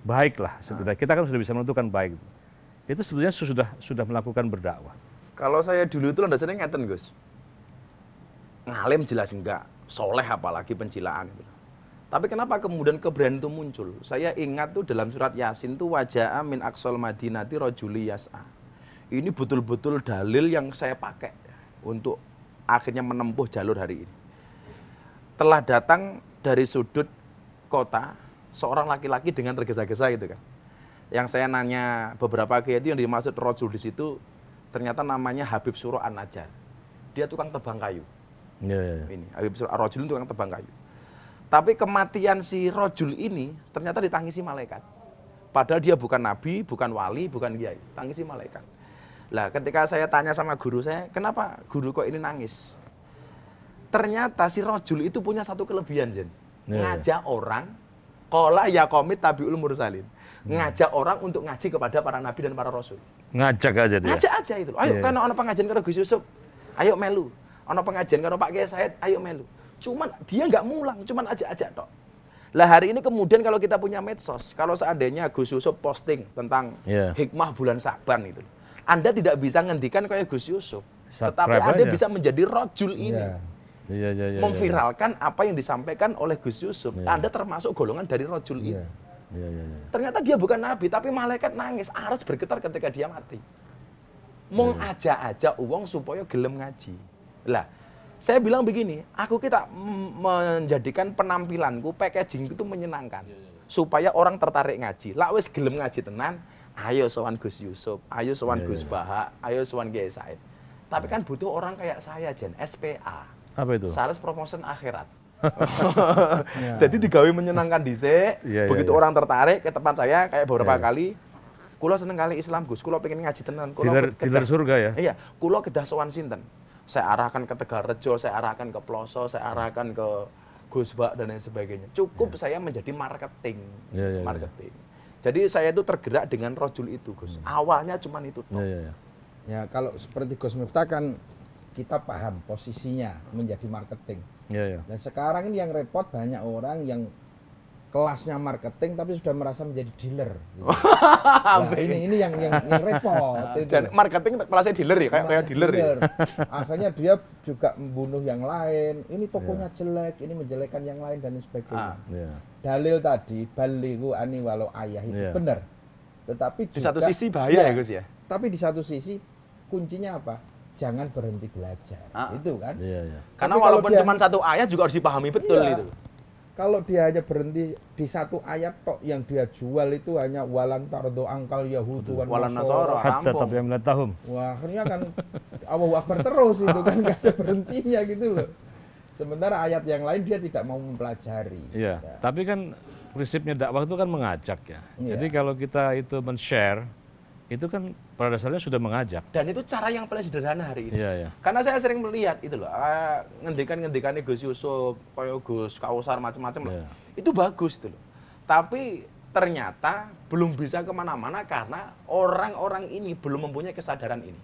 baik lah. Kita kan sudah bisa menentukan baik. Itu sebetulnya sudah melakukan berdakwah. Kalau saya dulu itu landasannya ngeten, Gus. Ngalim jelas enggak, soleh apalagi pencilaan itu. Tapi kenapa kemudian keberanian itu muncul? Saya ingat tuh dalam surat Yasin tuh waja'a min aqsal madinati rajuli yas'a. Ini betul-betul dalil yang saya pakai untuk akhirnya menempuh jalur hari ini. Telah datang dari sudut kota seorang laki-laki dengan tergesa-gesa gitu kan. Yang saya nanya beberapa kiai itu yang dimaksud rojul di situ ternyata namanya Habib Suro An-Najjar. Dia tukang tebang kayu. Iya. Ini Habib Suro Ar-Rajul tukang tebang kayu. Tapi kematian si rojul ini ternyata ditangisi malaikat. Padahal dia bukan nabi, bukan wali, bukan kiai, tangisi malaikat. Lah ketika saya tanya sama guru saya, kenapa guru kok ini nangis? Ternyata si rojul itu punya satu kelebihan, Jen. Ngajak orang, qala ya qaumit tabi'ul mursalin. Ngajak orang untuk ngaji kepada para nabi dan para rasul. Ngajak aja dia. Ngajak aja itu. Ayo kan ono pengajian karo Gus Yusuf. Ayo melu. Ono pengajian karo Pak Kiai Said, ayo melu. Cuman dia nggak mulang, cuman ajak-ajak tok. Lah hari ini kemudian kalau kita punya medsos, kalau seandainya Gus Yusuf posting tentang hikmah bulan Sa'ban itu, Anda tidak bisa ngendikan kayak Gus Yusuf, tetapi Anda bisa menjadi rojul ini. Memviralkan apa yang disampaikan oleh Gus Yusuf. Anda termasuk golongan dari rojul ini. Ternyata dia bukan nabi, tapi malaikat nangis, aras bergetar ketika dia mati. Mengajak-ajak uang supaya gelem ngaji. Lah, saya bilang begini, kita menjadikan penampilanku, packaging itu menyenangkan. Supaya orang tertarik ngaji. Lah wis gelem ngaji tenan, ayo sowan Gus Yusuf, ayo sowan Gus Baha, ayo sowan Kiai Said. Tapi kan butuh orang kayak saya, Jen, SPA. Apa itu? Sales Promotion Akhirat. Jadi digawe menyenangkan dhisik, begitu orang tertarik ke tempat saya kayak beberapa kali, kula seneng kali Islam Gus, kula pengen ngaji tenan, dealer surga ya. Iya, kula kedah sowan sinten. Saya arahkan ke Tegalrejo, saya arahkan ke Ploso, saya arahkan ke Gus Bak dan lain sebagainya. Cukup saya menjadi marketing. Marketing. Jadi saya itu tergerak dengan rojul itu, Gus. Awalnya cuma itu. Ya, kalau seperti Gus Miftah kan kita paham posisinya menjadi marketing. Dan sekarang ini yang repot banyak orang yang kelasnya marketing tapi sudah merasa menjadi dealer. Gitu. Nah, ini yang repot. Dan marketing kelasnya dealer ya, kayak dealer ya. Akhirnya dia juga membunuh yang lain. Ini tokonya jelek, ini menjelekkan yang lain dan sebagainya. Dalil tadi balighu ani walau ayah itu benar. Tetapi di satu sisi bahaya ya Gus ya. Tapi di satu sisi kuncinya apa? Jangan berhenti belajar. Itu kan. Karena walaupun cuma satu ayat juga harus dipahami betul itu. Kalau dia hanya berhenti di satu ayat tok yang dia jual itu hanya walan tardo angkal yahudu walan nasoro hatta tabi'am tahum. Wah, akhirnya kan Allahu Akbar terus itu kan enggak ada berhentinya gitu loh. Sementara ayat yang lain dia tidak mau mempelajari. Tapi kan prinsipnya dakwah itu kan mengajak ya. Jadi kalau kita itu men-share itu kan pada dasarnya sudah mengajak. Dan itu cara yang paling sederhana hari ini. Karena saya sering melihat itu loh, ngendikan Gus Yusuf, koyo Gus Kausar macam-macam loh. Itu bagus itu loh. Tapi ternyata belum bisa kemana-mana karena orang-orang ini belum mempunyai kesadaran ini.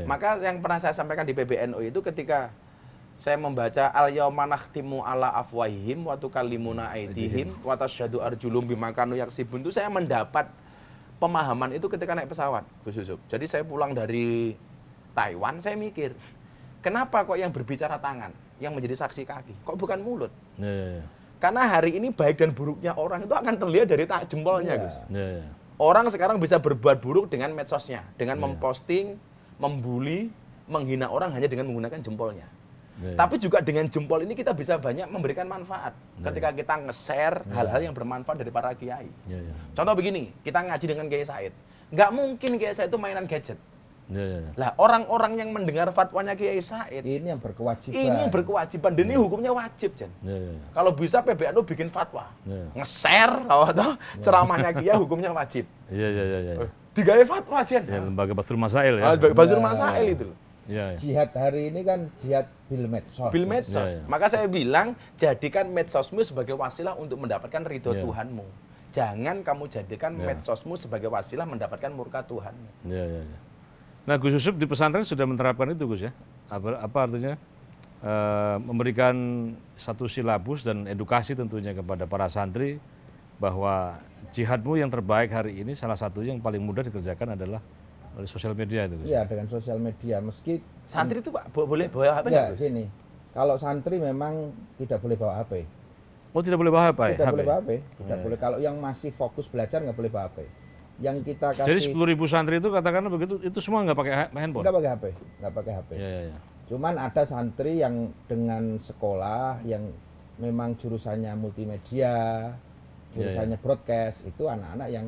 Maka yang pernah saya sampaikan di PBNU itu ketika saya membaca al-yauma nakhtimu ala afwahihim wa tukallimuna aydihim wa tasyhadu arjulum bima kanu yaksibun, itu saya mendapat pemahaman itu ketika naik pesawat, Gus Yusuf. Jadi saya pulang dari Taiwan, saya mikir, kenapa kok yang berbicara tangan, yang menjadi saksi kaki, kok bukan mulut? Karena hari ini baik dan buruknya orang itu akan terlihat dari jempolnya, Gus. Orang sekarang bisa berbuat buruk dengan medsosnya, dengan memposting, membuli, menghina orang hanya dengan menggunakan jempolnya. Tapi juga dengan jempol ini kita bisa banyak memberikan manfaat ketika kita nge-share hal-hal yang bermanfaat dari para kiai. Contoh begini, kita ngaji dengan Kiai Said. Nggak mungkin Kiai Said itu mainan gadget. Lah orang-orang yang mendengar fatwanya Kiai Said ini yang berkewajiban. Ini yang berkewajiban dan ini hukumnya wajib, Jan. Kalau bisa PBNU bikin fatwa, nge-share ceramahnya Kiai hukumnya wajib. Digawe fatwa, Jan. Lembaga Basul Masail ya. Basul Masail itu loh. Jihad hari ini kan jihad bil medsos. Bil medsos. Maka saya bilang jadikan medsosmu sebagai wasilah untuk mendapatkan ridho Tuhanmu. Jangan kamu jadikan medsosmu sebagai wasilah mendapatkan murka Tuhanmu. Nah, Gus Yusuf di pesantren sudah menerapkan itu, Gus ya. Apa artinya? Memberikan satu silabus dan edukasi tentunya kepada para santri bahwa jihadmu yang terbaik hari ini salah satu yang paling mudah dikerjakan adalah oleh sosial media itu. Iya, dengan sosial media. Meski santri itu Pak boleh bawa HP enggak? Sini. Kalau santri memang tidak boleh bawa HP. Oh, tidak boleh bawa HP? Tidak boleh bawa HP. Tidak boleh. Kalau yang masih fokus belajar nggak boleh bawa HP. Yang kita kasih. Jadi 10.000 santri itu katakanlah begitu, itu semua nggak pakai handphone? Nggak pakai HP. Nggak pakai HP. Cuman ada santri yang dengan sekolah yang memang jurusannya multimedia, urusannya broadcast itu anak-anak yang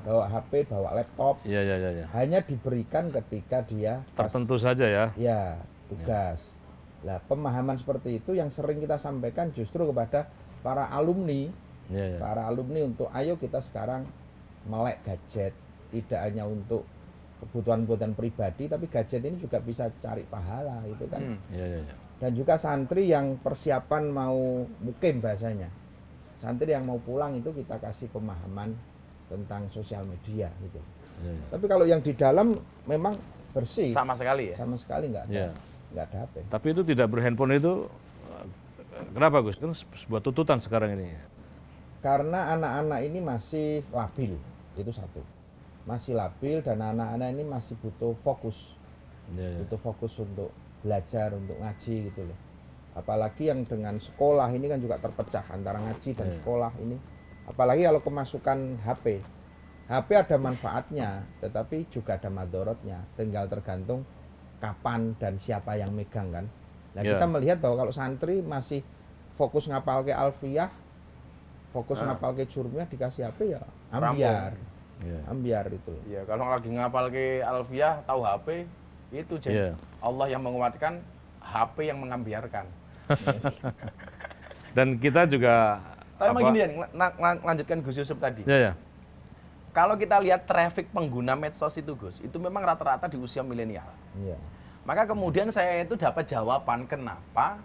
bawa HP, bawa laptop, Iya, iya, iya. hanya diberikan ketika dia Tertentu saja ya. ya tugas. Nah, pemahaman seperti itu yang sering kita sampaikan justru kepada para alumni, Iya, iya. para alumni untuk ayo kita sekarang melek gadget, tidak hanya untuk kebutuhan-kebutuhan pribadi, tapi gadget ini juga bisa cari pahala itu kan. Iya, iya, iya. Dan juga santri yang persiapan mau mukim bahasanya, santri yang mau pulang itu kita kasih pemahaman tentang sosial media gitu. Iya, iya. Tapi kalau yang di dalam memang bersih, Sama sekali ya. sama sekali nggak Iya. ada HP. Tapi itu tidak berhandphone itu kenapa Gus? Kan sebuah tuntutan sekarang ini. Karena anak-anak ini masih labil, itu satu. Masih labil dan anak-anak ini masih butuh fokus. Iya, iya. Butuh fokus untuk belajar, untuk ngaji gitu loh. Apalagi yang dengan sekolah ini kan juga terpecah antara ngaji dan sekolah ini. Apalagi kalau kemasukan HP. HP ada manfaatnya, tetapi juga ada madorotnya. Tinggal tergantung kapan dan siapa yang megang kan. Nah, Ya. kita melihat bahwa kalau santri masih fokus ngapal ke alfiyah, fokus ngapal ke jurumiyah, dikasih HP ya ambiar. Iya. Ambiar itu. Iya, kalau lagi ngapal ke Alfiah, tahu HP, itu jadi Iya. Allah yang menguatkan, HP yang mengambiarkan. Dan kita juga Tapi emang gini ya, lanjutkan Gus Yusuf tadi. Ya, ya. Kalau kita lihat traffic pengguna medsos itu Gus, itu memang rata-rata di usia milenial. Iya. Maka kemudian saya itu dapat jawaban kenapa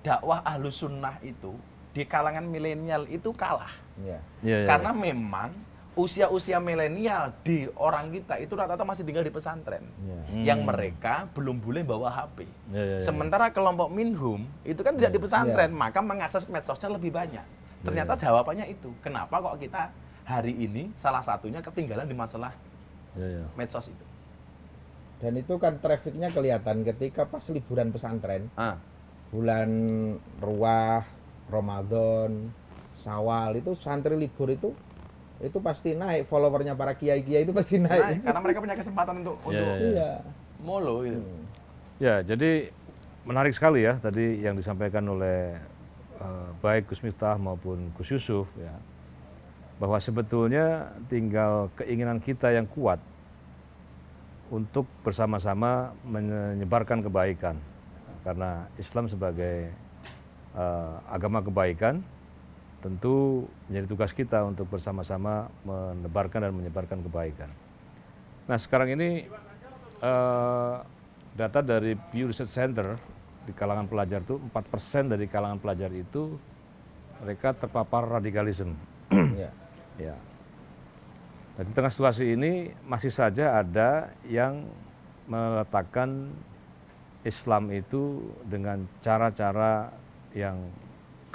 dakwah ahlus sunnah itu di kalangan milenial itu kalah. Iya. Iya, iya. Karena memang usia-usia milenial di orang kita itu rata-rata masih tinggal di pesantren. Iya. Yang mereka belum boleh bawa HP. Ya, ya, ya. Sementara kelompok minhum itu kan tidak di pesantren, maka mengakses medsosnya lebih banyak. Ternyata jawabannya itu. Kenapa kok kita hari ini salah satunya ketinggalan di masalah Ya, ya. medsos itu. Dan itu kan trafficnya kelihatan ketika pas liburan pesantren, bulan Ruah, Ramadan, Syawal itu santri libur itu pasti naik, followernya para kiai-kiai itu pasti Nah, naik. karena mereka punya kesempatan untuk Ya, ya. Iya. molo gitu. Ya, jadi menarik sekali ya tadi yang disampaikan oleh baik Gus Miftah maupun Gus Yusuf ya, bahwa sebetulnya tinggal keinginan kita yang kuat untuk bersama-sama menyebarkan kebaikan, karena Islam sebagai agama kebaikan tentu menjadi tugas kita untuk bersama-sama menebarkan dan menyebarkan kebaikan. Nah, sekarang ini data dari Pew Research Center di kalangan pelajar itu 4% dari kalangan pelajar itu mereka terpapar radikalisme. Iya. Ya. Nah, di tengah situasi ini masih saja ada yang meletakkan Islam itu dengan cara-cara yang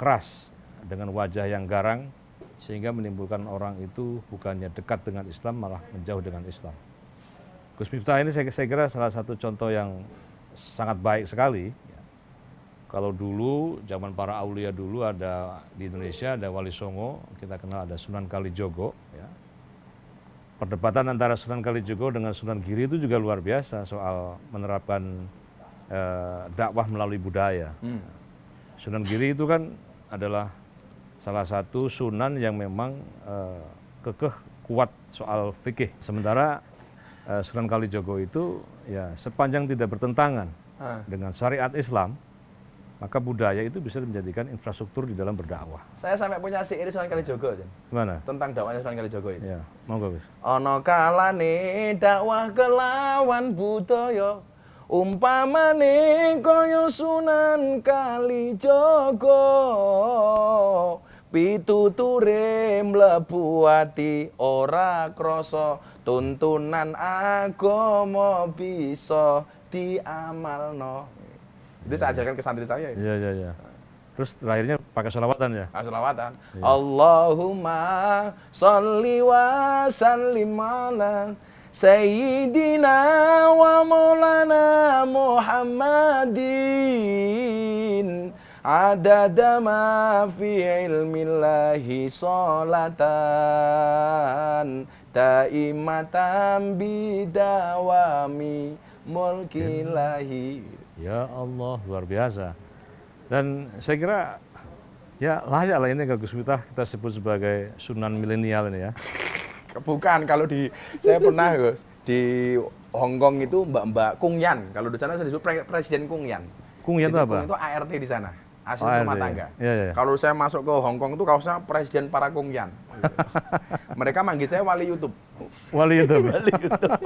keras, dengan wajah yang garang, sehingga menimbulkan orang itu bukannya dekat dengan Islam, malah menjauh dengan Islam. Gus Miftah ini saya kira salah satu contoh yang sangat baik sekali. Kalau dulu, zaman para aulia dulu ada di Indonesia, ada Wali Songo, kita kenal ada Sunan Kalijogo. Ya. Perdebatan antara Sunan Kalijogo dengan Sunan Giri itu juga luar biasa soal menerapkan dakwah melalui budaya. Sunan Giri itu kan adalah salah satu sunan yang memang kekeh kuat soal fikih. Sementara Sunan Kalijogo itu ya sepanjang tidak bertentangan dengan syariat Islam, maka budaya itu bisa menjadikan infrastruktur di dalam berdakwah. Saya sampai punya syair Sunan Kalijogo Gimana? tentang dakwahnya Sunan Kalijogo ini. Ya, monggo Gus. Ana kalane dakwah kelawan budaya, umpamane kaya Sunan Kalijogo, pituture mlebu ati ora krasa, tuntunan agama bisa diamalno. Itu saya ajarkan ke santri saya ini. Iya, iya, iya. Terus terakhirnya pakai sholawatan ya? Selawatan. Allahumma sholli wa sallim ala Sayyidina wa maulana Muhammadin adada ma fi ilmillahi sholatan daimatan bidawami mulkillahi. Ya Allah, luar biasa. Dan saya kira Ya layak lah ini Gus Miftah kita sebut sebagai Sunan milenial ini ya. Bukan, kalau saya pernah Gus, di Hong Kong itu Mbak Kung Yan. Kalau di sana saya disebut Presiden Kung Yan. Kung Yan itu Jadi apa? Kung itu ART di sana, asisten ART, rumah tangga. iya, iya. Kalau saya masuk ke Hong Kong itu kaosnya Presiden para Kung Yan. Gitu. Mereka manggil saya wali YouTube. Wali itu. Wali YouTube.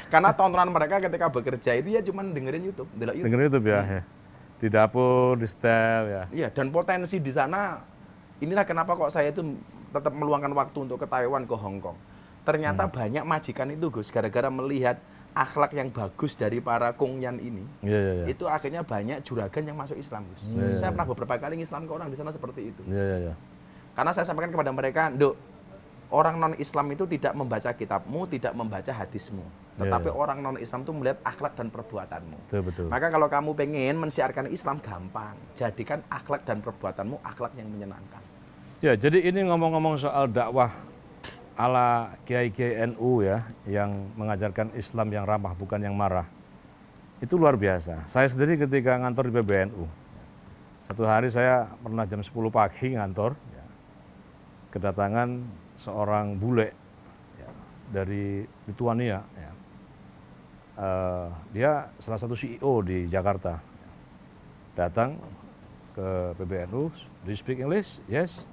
Karena tontonan mereka ketika bekerja itu ya cuma dengerin YouTube, delok YouTube. Dengerin YouTube ya. Di dapur, di setel ya. Iya, dan potensi di sana, inilah kenapa kok saya itu tetap meluangkan waktu untuk ke Taiwan, ke Hong Kong. Ternyata banyak majikan itu Gus, gara-gara melihat akhlak yang bagus dari para Kung Yan ini, Iya, iya, iya. itu akhirnya banyak juragan yang masuk Islam Gus. Saya pernah beberapa kali Islam ke orang di sana seperti itu. Iya, iya, iya. Karena saya sampaikan kepada mereka, Nduk, orang non-Islam itu tidak membaca kitabmu, tidak membaca hadismu. Tetapi orang non-Islam itu melihat akhlak dan perbuatanmu. Betul, betul. Maka kalau kamu pengen mensiarkan Islam gampang, jadikan akhlak dan perbuatanmu akhlak yang menyenangkan. Ya, jadi ini ngomong-ngomong soal dakwah ala Kiai-Kiai NU ya, yang mengajarkan Islam yang ramah bukan yang marah. Itu luar biasa. Saya sendiri ketika ngantor di PBNU, satu hari saya pernah jam 10 pagi ngantor, ya, kedatangan seorang bule ya, dari Lituania. Ya. Dia salah satu CEO di Jakarta. Datang ke PBNU, do you speak English? Yes.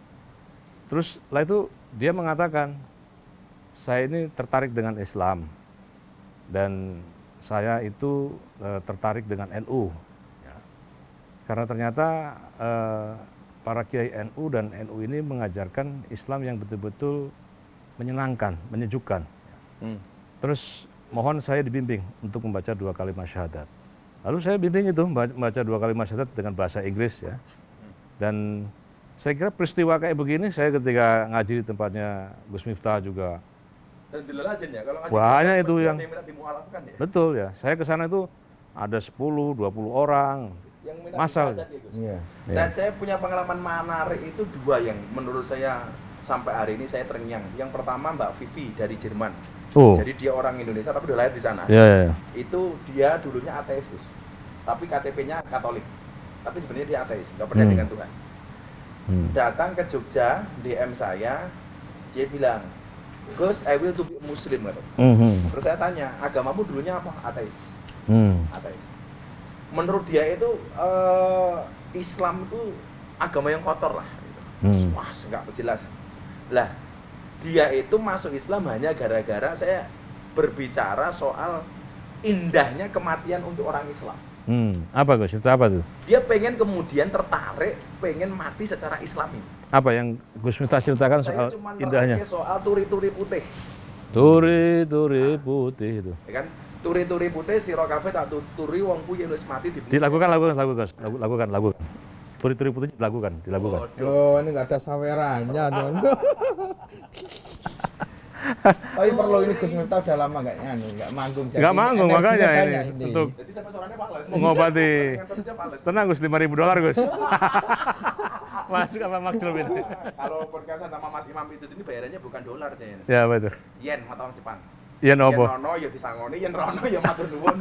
Terus setelah itu dia mengatakan, saya ini tertarik dengan Islam dan saya itu tertarik dengan NU. Ya. Karena ternyata para Kiai NU dan NU ini mengajarkan Islam yang betul-betul menyenangkan, menyejukkan. Terus mohon saya dibimbing untuk membaca 2 kalimat syahadat. Lalu saya bimbing itu membaca 2 kalimat syahadat dengan bahasa Inggris ya. Dan saya kira peristiwa kayak begini saya ketika ngaji di tempatnya Gus Miftah juga. Dan dilelajen ya, kalau ngaji banyak itu yang dimualafkan ya. Betul ya. Saya ke sana itu ada 10, 20 orang. Yang minta Masal. syahadat ya, Gus. Iya. Saya punya pengalaman menarik itu 2 yang menurut saya sampai hari ini saya terngiang. Yang pertama Mbak Vivi dari Jerman. Oh. Jadi dia orang Indonesia tapi udah lahir di sana. Ya, ya, ya. Itu dia dulunya ateis, Gus. Tapi KTP-nya Katolik. Tapi sebenarnya dia ateis, nggak percaya dengan Tuhan. Datang ke Jogja, DM saya, dia bilang, Gus, I will to be Muslim. Terus saya tanya, agamamu dulunya apa? Ateis. Ateis. Menurut dia itu Islam itu agama yang kotor lah. Gitu. Wah, nggak jelas. Lah, dia itu masuk Islam hanya gara-gara saya berbicara soal indahnya kematian untuk orang Islam. Apa Gus? Itu apa tuh? Dia pengen kemudian tertarik, pengen mati secara Islami. Apa yang Gus Miftah ceritakan soal Saya cuma indahnya? soal turi-turi putih. Turi-turi putih itu. Ya kan? Turi-turi putih sira kabeh tak turi wong ku yen wis mati Dilakukan. Turi-turi putih dilakukan. Oh, ini nggak ada sawerannya, Don. Tapi perlu ini Gus Miftah udah lama nggak manggung. Nggak manggung, makanya banyak ini untuk Jadi sampai sorenya males. mengobati. Kerja males. Tenang Gus, $5.000 Gus. Masuk apa makjul ini? Kalau podcastan sama Mas Imam itu ini bayarannya bukan dolar, Jen. Ya, apa itu? Yen, mata wong Jepang. Yen Yen opo? rono ya disangoni, yen rono ya matur nuwun.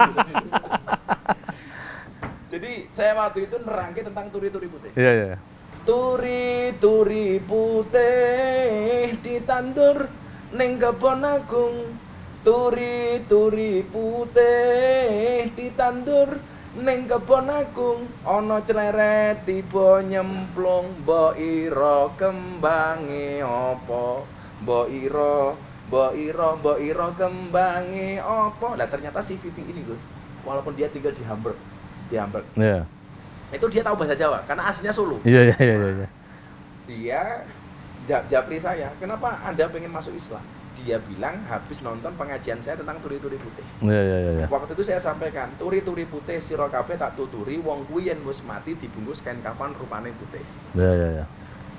Jadi saya waktu itu nerangke tentang turi-turi putih. Iya, iya. Turi-turi putih ditandur ning kebon agung. Turi-turi putih ditandur ning kebon agung. Ana cleret tiba nyemplung, mbok ira kembange apa? Mbok ira kembange apa? Lah ternyata si Vivi ini, Gus, walaupun dia tinggal di Hamburg. Iya. Itu dia tahu bahasa Jawa karena aslinya Solo. Iya. Dia japri saya, kenapa Anda pengen masuk Islam? Dia bilang habis nonton pengajian saya tentang turi-turi putih. Iya. Waktu itu saya sampaikan, turi-turi putih sira kabeh tak tuturi, wong kuwi yen wis mati dibungkus kain kafan rupane putih. Iya.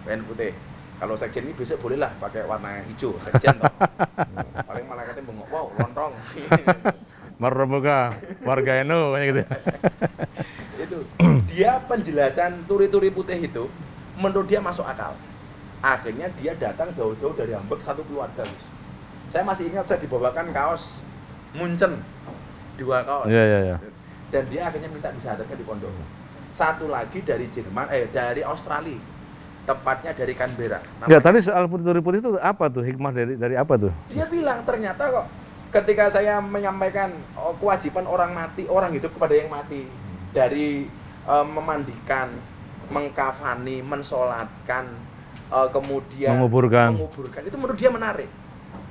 Kain putih. Kalau sekjen ini besok bolehlah pakai warna hijau, sekjen toh. Paling malaikatnya bengok, wow, lontong. Marmoga, warga NU kayak gitu. Itu dia penjelasan turi-turi putih itu menurut dia masuk akal. Akhirnya dia datang jauh-jauh dari Hamburg satu keluarga. Saya masih ingat saya dibawakan kaos Munchen 2 kaos. Iya. Dan dia akhirnya minta disadarkan di pondok. Satu lagi dari Jerman, dari Australia. tepatnya dari Canberra. Ya, tadi soal putri-putri itu apa tuh? Hikmah dari apa tuh? Dia bilang ternyata kok ketika saya menyampaikan kewajiban orang mati, orang hidup kepada yang mati, dari memandikan, mengkafani, mensolatkan, kemudian menguburkan, itu menurut dia menarik.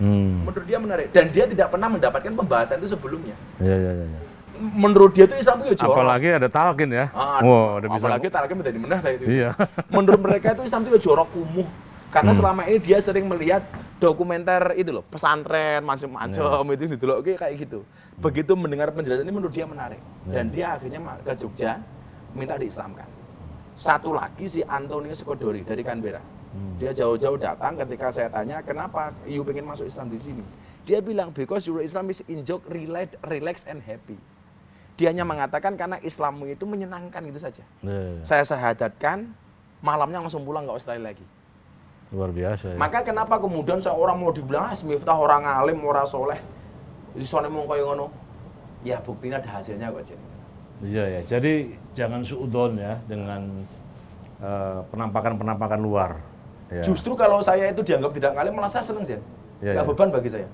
Menurut dia menarik, dan dia tidak pernah mendapatkan pembahasan itu sebelumnya. Iya. Menurut dia itu Islam itu jorok. Apalagi ada talqin ya. Udah bisa. Apalagi talqin menjadi menah itu. Iya. Menurut mereka itu Islam itu jorok kumuh. Karena selama ini dia sering melihat dokumenter itu loh, pesantren macam-macam itu didelok kayak gitu. Begitu mendengar penjelasan ini menurut dia menarik. Dan dia akhirnya ke Jogja minta diislamkan. Satu lagi si Antonio Skodori dari Canberra. Dia jauh-jauh datang ketika saya tanya, kenapa you pengen masuk Islam di sini? Dia bilang, because your Islam is enjoy, relax and happy. Dia hanya mengatakan karena Islammu itu menyenangkan gitu saja. Saya syahadatkan, malamnya langsung pulang ke Australia lagi. Luar biasa ya. Maka kenapa kemudian seorang mau dibilang, Miftah orang alim, orang soleh, disone mau kaya ngono? Ya buktinya ada hasilnya kok, Jen. Iya ya, jadi jangan suudon ya dengan penampakan-penampakan luar. Ya. Justru kalau saya itu dianggap tidak ngalim, malah saya seneng, Jen. Nggak beban bagi saya.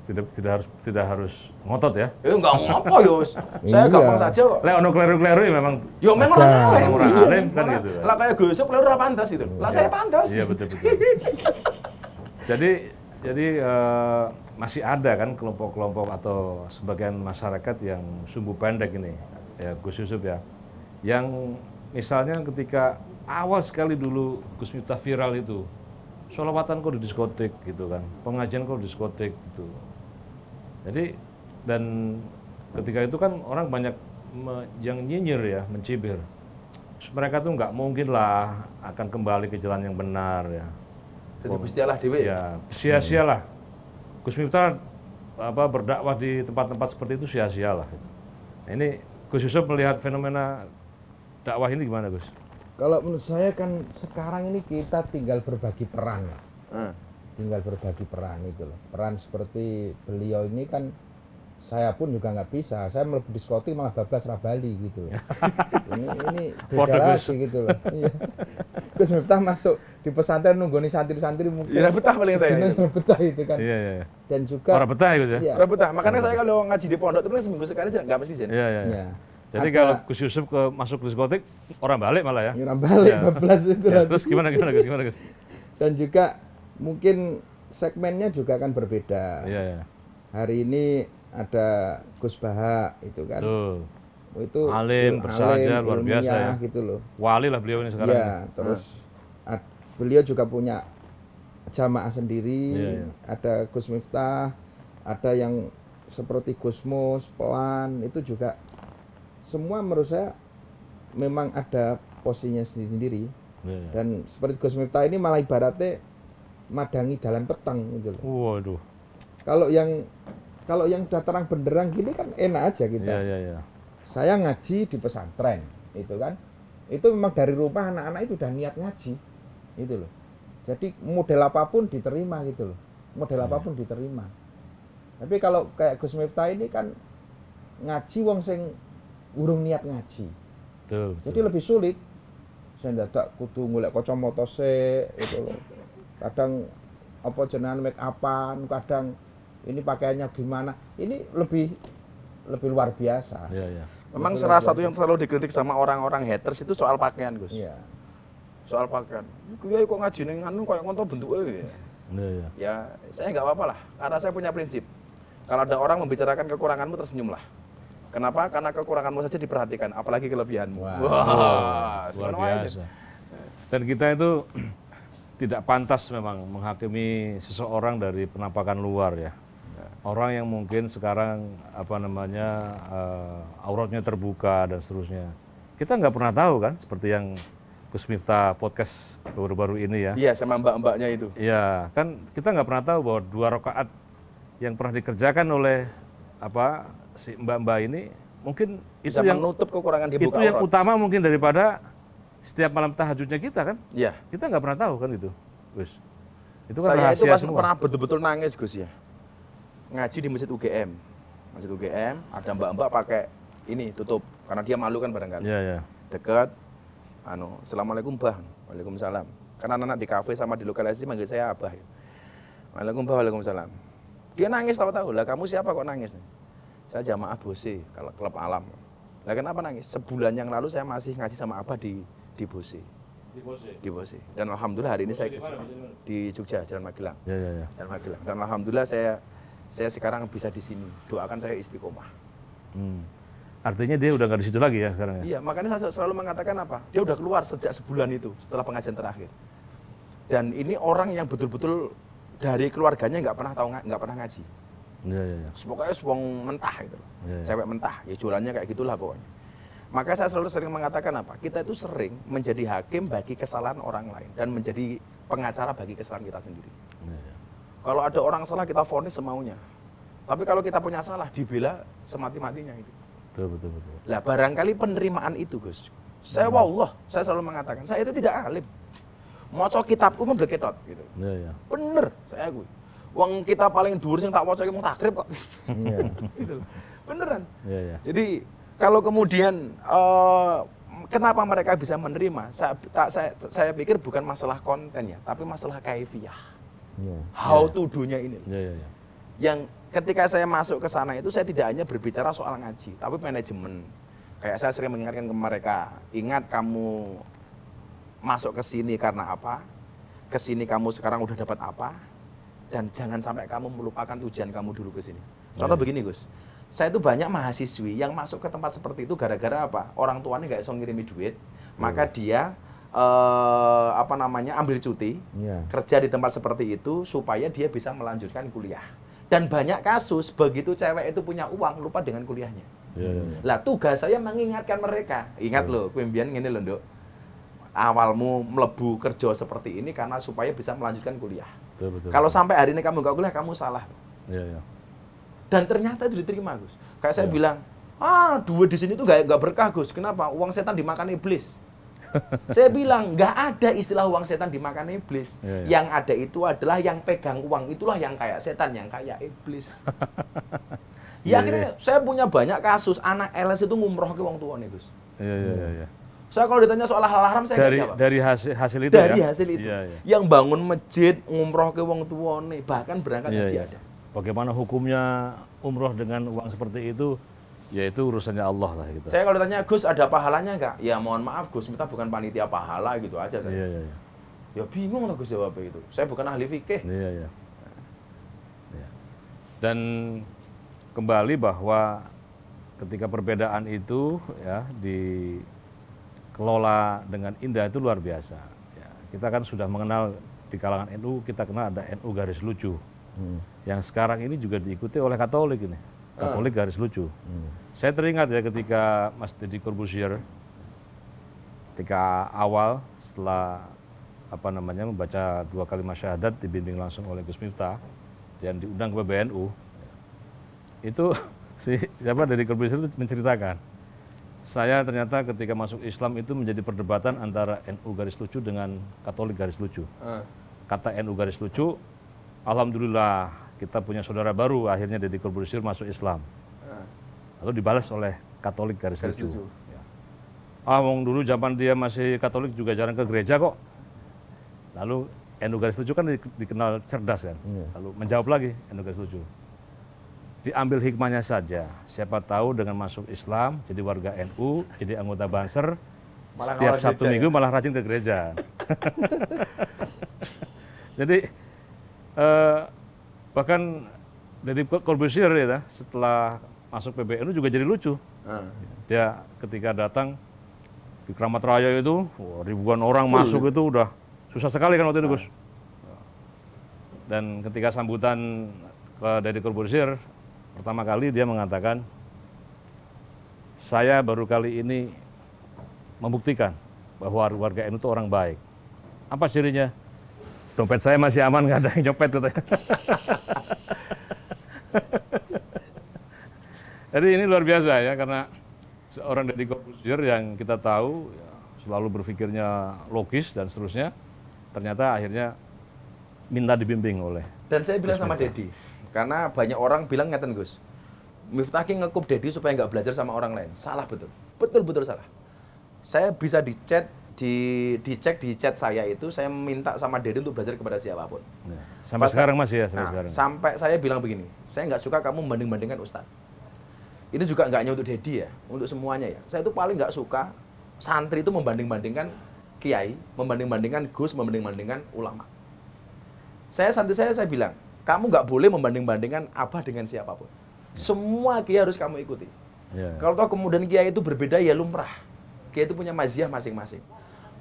Tidak harus ngotot ya. Enggak ngapa, Yus. Saya gampang saja kok. Lek ono kleru-kleru ya memang. Yo memang orang alim kan gitu. Lah kayak gosok kleru ora pantas itu. Lah saya pantas. Iya betul. Jadi masih ada kan kelompok-kelompok atau sebagian masyarakat yang sumbu pendek ini, ya Gus Yusuf ya, yang misalnya ketika awal sekali dulu Gus Miftah viral itu, sholawatan kok di diskotik gitu kan, pengajian kok di diskotik gitu. Jadi dan ketika itu kan orang banyak yang nyinyir ya, mencibir. Mereka tuh nggak mungkin lah akan kembali ke jalan yang benar ya. Jadi gustialah dewe. Ya, sia-sialah. Gus Miftah berdakwah di tempat-tempat seperti itu sia-sialah. Nah, ini Gus Yusuf melihat fenomena dakwah ini gimana, Gus? Kalau menurut saya kan sekarang ini kita tinggal berbagi peran. Tinggal berbagi peran itu loh. Peran seperti beliau ini kan saya pun juga nggak bisa. Saya melebu diskotik malah bablas rabali gitu loh. ini beda lagi gitu loh. Iya. Gus Miftah masuk di pesantren nunggoni santri-santri mungkin. Ya betah paling saya. Betah itu kan. Iya. Dan juga orang betah ya, Gus ya? Iya. Orang betah. Makanya saya kalau ngaji di pondok itu kan seminggu sekali nggak mesti Jen. Iya. Jadi kalau Gus Yusuf masuk diskotik, orang balik malah ya? Orang balik bablas itu. Ya, terus gimana Gus? Dan juga mungkin segmennya juga akan berbeda. Iya. Hari ini ada Gus Baha itu kan. Tuh. Itu alim, bersahaja, luar biasa ya. Gitu loh. Wali lah beliau ini sekarang. Iya, terus beliau juga punya jamaah sendiri. Iya. Ada Gus Miftah, ada yang seperti Gus Mus, Pelan, itu juga semua menurut saya memang ada posisinya sendiri. Iya. Dan seperti Gus Miftah ini malah ibaratnya madangi jalan petang gitu loh. Waduh. Kalau yang udah terang benderang gini kan enak aja kita. Iya. Saya ngaji di pesantren, itu kan. Itu memang dari rumah anak-anak itu udah niat ngaji. Itu loh. Jadi model apapun diterima gitu loh. Model apapun diterima. Tapi kalau kayak Gus Miftah ini kan ngaji wong sing urung niat ngaji. Betul. Jadi lebih sulit. Saya ndak kudu golek kacamata sik itu loh. Kadang apa jenengan make upan, kadang ini pakaiannya gimana. Ini lebih luar biasa. Iya. Memang salah satu yang selalu dikritik sama orang-orang haters itu soal pakaian, Gus. Iya. Soal pakaian. Kiai kok ngaji ning anu koyo ngono bentuke. Iya. Ya, saya nggak apa-apa lah. Karena saya punya prinsip. Kalau ada orang membicarakan kekuranganmu, tersenyumlah. Kenapa? Karena kekuranganmu saja diperhatikan, apalagi kelebihanmu. Wah, luar biasa. Dan kita itu tidak pantas memang menghakimi seseorang dari penampakan luar ya. Orang yang mungkin sekarang auratnya terbuka dan seterusnya. Kita nggak pernah tahu kan, seperti yang Gus Miftah podcast baru-baru ini ya. Iya, sama mbak-mbaknya itu. Iya, kan kita nggak pernah tahu bahwa 2 rakaat yang pernah dikerjakan oleh si mbak-mbak ini mungkin bisa itu yang menutup kekurangan di itu buka yang aurat. utama mungkin daripada setiap malam tahajudnya kita kan. Iya. Kita nggak pernah tahu kan itu, Gus. Itu kan Saya itu rahasia pas semua. pernah betul-betul nangis, Gus ya. Ngaji di Masjid UGM. Masjid UGM ada mbak-mbak pakai ini tutup karena dia malu kan barangkali. Iya. Dekat, Assalamualaikum Bah. Waalaikumsalam. Karena anak di kafe sama di lokalisasi manggil saya Abah. Ya. Waalaikumsalam. Dia nangis tahu-tahu, lah kamu siapa kok nangis? Saya jamaah Bose, kalau klub alam. Lah kenapa nangis? Sebulan yang lalu saya masih ngaji sama Abah di Bose. Di Bose. Dan alhamdulillah hari ini saya di Jogja, Jalan Magelang. Ya. Jalan Magelang. Dan alhamdulillah saya sekarang bisa di sini. Doakan saya istiqomah. Artinya dia udah nggak di situ lagi ya sekarang ya? Iya, makanya saya selalu mengatakan apa? Dia udah keluar sejak sebulan itu setelah pengajian terakhir. Dan ini orang yang betul-betul dari keluarganya nggak pernah ngaji. Iya. Pokoknya wong mentah itu, cewek mentah, ya jualannya kayak gitulah pokoknya. Maka saya selalu sering mengatakan apa? Kita itu sering menjadi hakim bagi kesalahan orang lain dan menjadi pengacara bagi kesalahan kita sendiri. Ya. Kalau ada orang salah kita vonis semaunya. Tapi kalau kita punya salah dibela semati-matinya itu. Betul. Lah barangkali penerimaan itu, Gus. Saya wallah, saya selalu mengatakan, saya itu tidak alim. Maca kitabku membleketot gitu. Iya. Bener, saya akui. Wong kita paling dhuwur sing tak waca iki mung takrib kok. Iya. Gitu. Beneran. Iya. Jadi kalau kemudian kenapa mereka bisa menerima? Saya pikir bukan masalah konten ya, tapi masalah kaifiyah. Iya. How to do-nya ini. Iya. Yang ketika saya masuk ke sana itu saya tidak hanya berbicara soal ngaji, tapi manajemen. Kayak saya sering mengingatkan ke mereka, ingat kamu masuk ke sini karena apa? Ke sini kamu sekarang udah dapat apa? Dan jangan sampai kamu melupakan tujuan kamu dulu ke sini. Contoh begini, Gus. Saya itu banyak mahasiswi yang masuk ke tempat seperti itu gara-gara apa? Orang tuanya nggak bisa ngirimi duit, maka dia ambil cuti, kerja di tempat seperti itu supaya dia bisa melanjutkan kuliah. Dan banyak kasus begitu cewek itu punya uang lupa dengan kuliahnya. Lah tugas saya mengingatkan mereka, ingat loh, kowe mbiyen ngene lho, Nduk. Awalmu melebu kerja seperti ini karena supaya bisa melanjutkan kuliah. Betul. Kalau sampai hari ini kamu nggak kuliah, kamu salah. Iya. Dan ternyata itu diterima, Gus. Kayak saya bilang, duit di sini tuh nggak berkah, Gus. Kenapa? Uang setan dimakan iblis. Saya bilang, nggak ada istilah uang setan dimakan iblis. Yang ada itu adalah yang pegang uang, itulah yang kayak setan, yang kayak iblis. Ya akhirnya saya punya banyak kasus, anak LS itu ngumroh ke uang tuanya, Gus. Iya. Saya kalau ditanya soal hal haram, saya nggak jawab. Dari hasil itu Dari ya? hasil itu. Iya. Yang bangun masjid, ngumroh ke uang tuanya, bahkan berangkat haji ada. Bagaimana hukumnya umroh dengan uang seperti itu? Ya itu urusannya Allah lah gitu. Saya kalau ditanya, Gus ada pahalanya nggak? Ya mohon maaf Gus, kita bukan panitia pahala gitu aja. Iya. Ya bingung lah Gus jawabnya itu. Saya bukan ahli fikih. Iya. Dan kembali bahwa ketika perbedaan itu ya dikelola dengan indah itu luar biasa. Ya, kita kan sudah mengenal di kalangan NU, kita kenal ada NU garis lucu. Yang sekarang ini juga diikuti oleh Katolik ini. Katolik garis lucu. Saya teringat ya ketika Mas Deddy Corbuzier ketika awal setelah membaca 2 kalimat syahadat dibimbing langsung oleh Gus Miftah dan diundang ke PBNU. Itu Deddy Corbuzier itu menceritakan, saya ternyata ketika masuk Islam itu menjadi perdebatan antara NU garis lucu dengan Katolik garis lucu. Kata NU garis lucu, alhamdulillah kita punya saudara baru, akhirnya Deddy Corbuzier masuk Islam. Lalu dibalas oleh Katolik garis lucu. Wong dulu zaman dia masih Katolik juga jarang ke gereja kok. Lalu NU garis lucu kan dikenal cerdas kan. Lalu menjawab lagi NU garis lucu. Diambil hikmahnya saja. Siapa tahu dengan masuk Islam, jadi warga NU, jadi anggota Banser, setiap Sabtu Minggu malah rajin ke gereja. Jadi bahkan Deddy Corbuzier ya, setelah masuk PBNU juga jadi lucu. Dia ketika datang di Kramat Raya itu, ribuan orang masuk itu udah susah sekali kan waktu itu, Gus. Dan ketika sambutan ke Deddy Corbuzier, pertama kali dia mengatakan, saya baru kali ini membuktikan bahwa warga NU itu orang baik. Apa cirinya? Dompet saya masih aman, nggak ada yang nyopet katanya. Jadi ini luar biasa ya, karena seorang Deddy Corbuzier yang kita tahu ya, selalu berpikirnya logis dan seterusnya, ternyata akhirnya minta dibimbing oleh. Dan saya bilang sama Deddy, karena banyak orang bilang ngeten Gus, Miftah ki ngekup Deddy supaya nggak belajar sama orang lain. Salah betul, betul salah. Saya bisa dicek di chat saya itu, saya minta sama Dedi untuk belajar kepada siapapun. Ya. Sampai Pas- sekarang masih ya, sampai Nah, sekarang. sampai saya bilang begini, saya nggak suka kamu membanding-bandingkan Ustadz. Ini juga nggak hanya untuk Dedi ya, untuk semuanya ya. Saya itu paling nggak suka santri itu membanding-bandingkan kiai, membanding-bandingkan Gus, membanding-bandingkan ulama. Santri saya bilang, kamu nggak boleh membanding-bandingkan Abah dengan siapapun. Semua kiai harus kamu ikuti. Ya. Kalau toh kemudian kiai itu berbeda ya lumrah. Kiai itu punya mazhab masing-masing.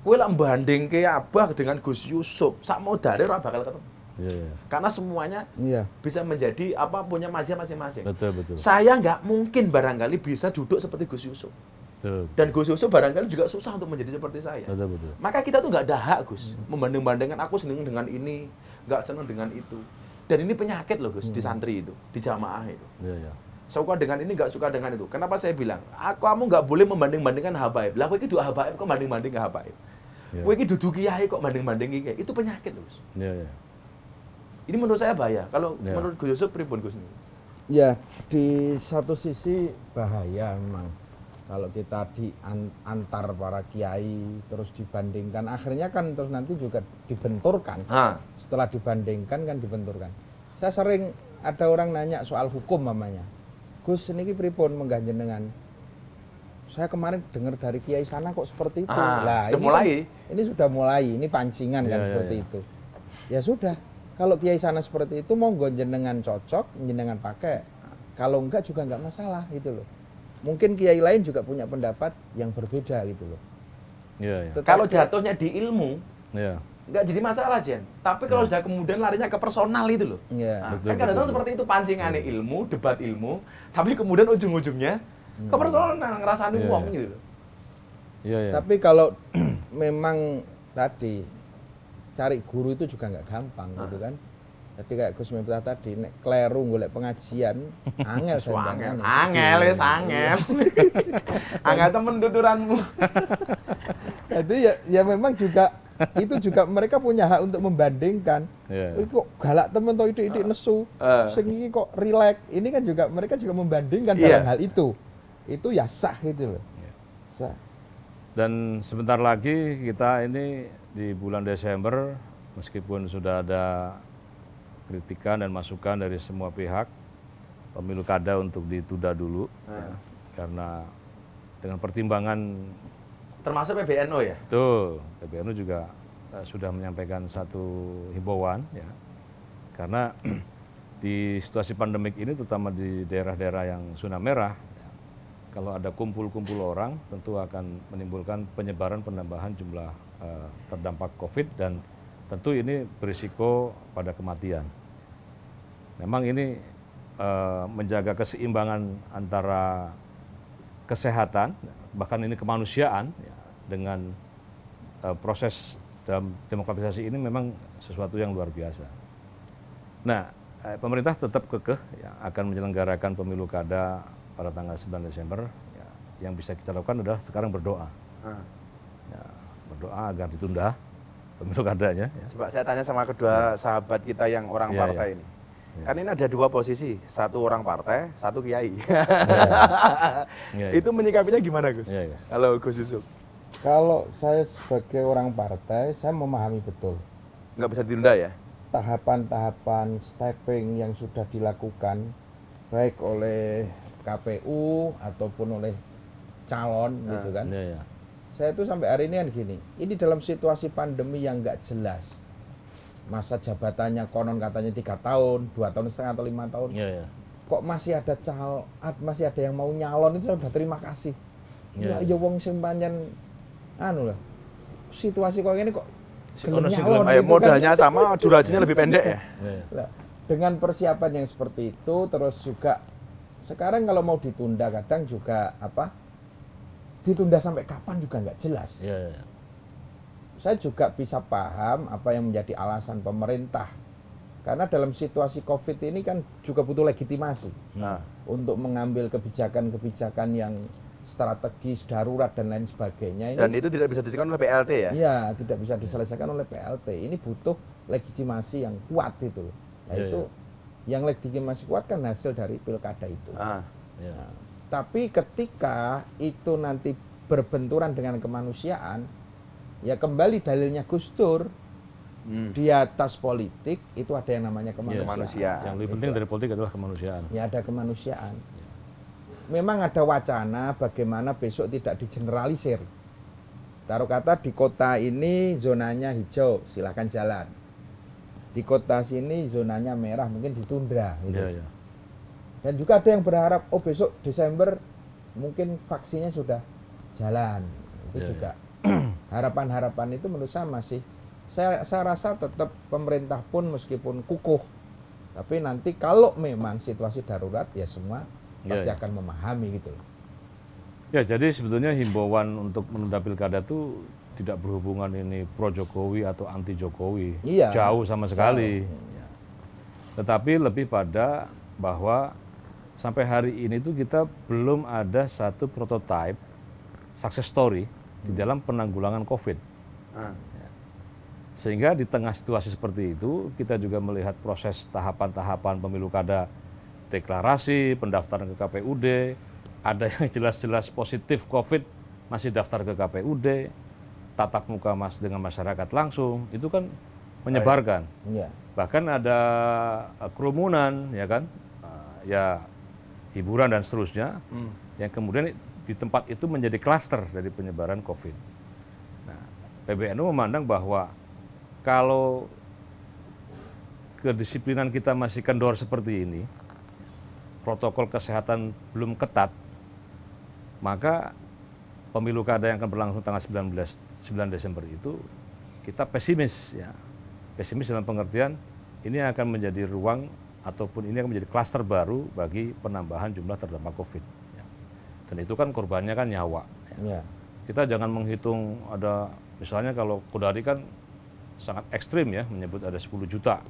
Kue lah banding ke Abah dengan Gus Yusuf, sak mau dari ora bakal ketemu. Ya, ya. Karena semuanya Iya. bisa menjadi apa punya mazhab masing-masing. Betul, betul. Saya nggak mungkin barangkali bisa duduk seperti Gus Yusuf. Betul, Dan Gus Yusuf barangkali juga susah untuk menjadi seperti saya. betul, betul. Maka kita tuh nggak ada hak Gus membanding-bandingkan aku seneng dengan ini, nggak seneng dengan itu. Dan ini penyakit loh Gus di santri itu, di jamaah itu. Ya, ya. Suka dengan ini, nggak suka dengan itu. Kenapa saya bilang, kamu nggak boleh membanding-bandingkan habaib. Lah, kowe iki dua habaib kok banding-banding ke habaib. Ya. Kowe iki dudu kiai kok banding-banding kiai. Itu penyakit loh Gus. Ya, ya. Ini menurut saya bahaya. Kalau Ya. menurut Gus Yusuf pripun Gus? Ya, di satu sisi bahaya memang. Kalau kita antar para kiai terus dibandingkan, akhirnya kan terus nanti juga dibenturkan. Setelah dibandingkan kan dibenturkan. Saya sering ada orang nanya soal hukum mamanya. Gus, ini pripun menggah jenengan? Saya kemarin dengar dari kiai sana kok seperti itu. Sudah ini mulai. Ini sudah mulai, ini pancingan kan Ya, ya, seperti ya. itu. Ya sudah, kalau kiai sana seperti itu monggo jenengan cocok, jenengan pakai. Kalau enggak juga enggak masalah gitu loh. Mungkin kiai lain juga punya pendapat yang berbeda gitu loh. Ya, ya. Kalau jatuhnya di ilmu, Ya. nggak jadi masalah Jen. Tapi kalau sudah kemudian larinya ke personal itu loh. Iya. Nah, Betul, kan kadang-kadang betul. seperti itu pancingannya ilmu, debat ilmu, tapi kemudian ujung-ujungnya ke personal ngerasani Iya, uang iya. gitu. Ya, ya. Tapi kalau memang tadi cari guru itu juga nggak gampang gitu kan. Jadi kayak Gus Miftah tadi, nek kleru golek pengajian, angel Angel, sendiri. angel wis angel. Angel temen tuturanmu. Itu ya memang juga itu juga mereka punya hak untuk membandingkan. Ya. Iki kok galak temen to idik nesu. Sing iki kok rileks. Ini kan juga mereka juga membandingkan Iya. dalam hal itu. Itu ya sah gitu loh. Sah. Dan sebentar lagi kita ini di bulan Desember, meskipun sudah ada kritikan dan masukan dari semua pihak, pemilu kada untuk ditunda dulu, ya, karena dengan pertimbangan Termasuk PBNO ya. itu PBNU juga sudah menyampaikan satu himbauan, ya, karena di situasi pandemik ini, terutama di daerah-daerah yang zona merah, ya, kalau ada kumpul-kumpul orang, tentu akan menimbulkan penyebaran penambahan jumlah terdampak COVID, dan tentu ini berisiko pada kematian. Memang ini menjaga keseimbangan antara kesehatan, bahkan ini kemanusiaan, ya, dengan proses dalam demokratisasi ini memang sesuatu yang luar biasa. Nah, pemerintah tetap kekeh, ya, akan menyelenggarakan pemilu kada pada tanggal 9 Desember. Ya, yang bisa kita lakukan adalah sekarang berdoa. Ya, berdoa agar ditunda pemilu kadanya. Ya. Coba saya tanya sama kedua sahabat kita yang orang Iya, partai iya. ini. Kan ini ada dua posisi, satu orang partai, satu kiai. Iya, iya. Itu menyikapinya gimana Gus? Iya, iya. Kalau Gus Yusuf, Kalau saya sebagai orang partai, saya memahami betul nggak bisa ditunda ya? tahapan-tahapan stepping yang sudah dilakukan baik oleh KPU ataupun oleh calon gitu kan. Iya, iya. Saya itu sampai hari ini kan gini, ini dalam situasi pandemi yang nggak jelas. Masa jabatannya konon katanya 3 tahun, 2,5 tahun atau 5 tahun. Iya, iya. Kok masih ada masih ada yang mau nyalon, itu saya udah terima kasih. Iya. Ya wong sing pancen anu lah. Situasi kok ini kok Ono sing nyalon Ayo, gitu kan. modalnya sama, durasinya lebih pendek ya? Iya, iya. Lah, dengan persiapan yang seperti itu, terus juga sekarang kalau mau ditunda kadang juga ditunda sampai kapan juga nggak jelas. Iya, iya. Saya juga bisa paham apa yang menjadi alasan pemerintah. Karena dalam situasi COVID ini kan juga butuh legitimasi Nah, untuk mengambil kebijakan-kebijakan yang strategis, darurat dan lain sebagainya. Ini Dan itu tidak bisa diselesaikan oleh PLT ya? iya, tidak bisa diselesaikan oleh PLT. Ini butuh legitimasi yang kuat itu. Nah, Iya, itu yang legitimasi kuat kan hasil dari pilkada itu. Ah. iya. Nah, tapi ketika itu nanti berbenturan dengan kemanusiaan, ya kembali dalilnya Gus Dur, di atas politik itu ada yang namanya kemanusiaan. Kemanusiaan. Yang lebih penting dari politik adalah kemanusiaan. Ya ada kemanusiaan. Memang ada wacana bagaimana besok tidak digeneralisir. Taruh kata di kota ini zonanya hijau, silakan jalan. Di kota sini zonanya merah, mungkin ditunda. Gitu. Iya, iya. Dan juga ada yang berharap, oh besok Desember mungkin vaksinnya sudah jalan. Itu Iya, juga harapan-harapan itu menurut saya masih, saya rasa tetap pemerintah pun meskipun kukuh, tapi nanti kalau memang situasi darurat ya semua Iya, pasti iya. akan memahami gitu loh. Ya, jadi sebetulnya himbauan untuk menunda pilkada itu tidak berhubungan ini pro Jokowi atau anti Jokowi. Iya. Jauh sama sekali. Jauh. Ya. Tetapi lebih pada bahwa sampai hari ini tuh kita belum ada satu prototype success story di dalam penanggulangan COVID. Ah. Sehingga di tengah situasi seperti itu, kita juga melihat proses tahapan-tahapan pemilu kada, deklarasi, pendaftaran ke KPUD, ada yang jelas-jelas positif COVID, masih daftar ke KPUD, tatap muka dengan masyarakat langsung, itu kan menyebarkan. Iya. Bahkan ada kerumunan, ya kan, ya hiburan dan seterusnya, yang kemudian di tempat itu menjadi klaster dari penyebaran COVID. Nah, PBNU memandang bahwa kalau kedisiplinan kita masih kendor seperti ini, protokol kesehatan belum ketat, maka pemilu kada yang akan berlangsung tanggal 9 Desember itu kita pesimis, ya. Pesimis dalam pengertian ini akan menjadi ruang ataupun ini akan menjadi klaster baru bagi penambahan jumlah terdampak COVID. Ya. Dan itu kan korbannya kan nyawa. Iya. Kita jangan menghitung ada, misalnya kalau Kodari kan sangat ekstrim ya, menyebut ada 10 juta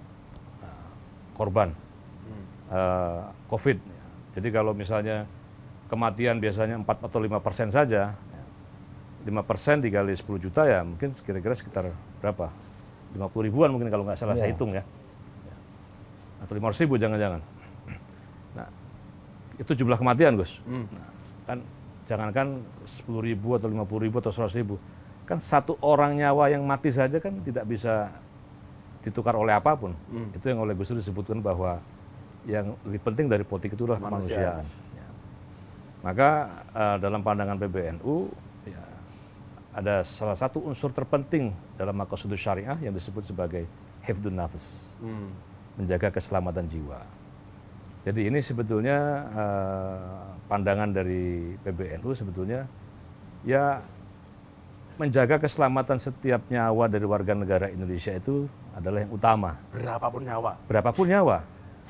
korban COVID. Jadi kalau misalnya kematian biasanya 4 atau 5% saja, 5% dikali 10 juta ya mungkin kira-kira sekitar berapa? 50 ribuan mungkin kalau nggak salah saya hitung ya. Atau 500 ribu jangan-jangan. Nah, itu jumlah kematian Gus. Nah, kan jangankan 10 ribu atau 50 ribu atau 100 ribu. Kan satu orang nyawa yang mati saja kan tidak bisa ditukar oleh apapun. Itu yang oleh Gus Dur disebutkan bahwa yang lebih penting dari politik itu adalah kemanusiaan. Ya. Maka dalam pandangan PBNU ya, ada salah satu unsur terpenting dalam maqasid syariah yang disebut sebagai hifdzun nafs, menjaga keselamatan jiwa. Jadi ini sebetulnya pandangan dari PBNU sebetulnya ya menjaga keselamatan setiap nyawa dari warga negara Indonesia itu adalah yang utama. Berapapun nyawa. Berapapun nyawa.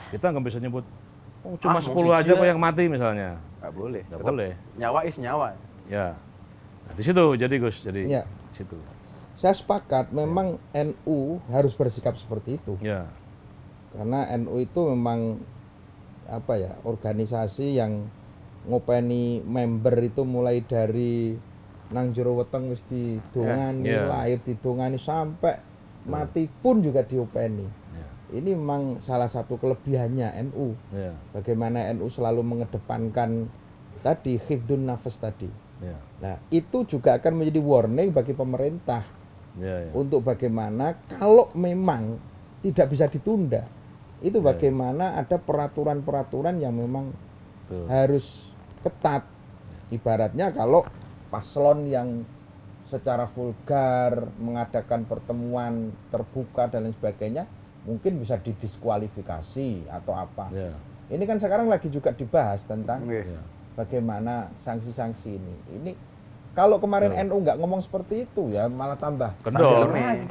Kita nggak bisa nyebut oh, cuma 10 mau aja kok yang mati misalnya. Nggak boleh. Nggak Tetap boleh. Nyawa is nyawa. Ya. Nah, di situ jadi Gus, jadi Ya. di situ. Saya sepakat memang NU harus bersikap seperti itu. Ya. Karena NU itu memang apa ya, organisasi yang ngopeni member itu mulai dari nang jero weteng wis didongani, Ya, ya. lahir didongani sampai mati pun juga diopeni. Ya. Ini memang salah satu kelebihannya NU. Ya. Bagaimana NU selalu mengedepankan tadi hifdzun nafas tadi. Ya. Nah, itu juga akan menjadi warning bagi pemerintah Ya. Ya. untuk bagaimana kalau memang tidak bisa ditunda. Itu bagaimana ada peraturan-peraturan yang memang Betul. harus ketat. Ibaratnya kalau paslon yang secara vulgar mengadakan pertemuan terbuka dan lain sebagainya mungkin bisa didiskualifikasi atau apa. Ya. Ini kan sekarang lagi juga dibahas tentang Ya. bagaimana sanksi-sanksi ini. Ini kalau kemarin NU nggak ngomong seperti itu ya malah tambah Kendor. kendor Tambah lagi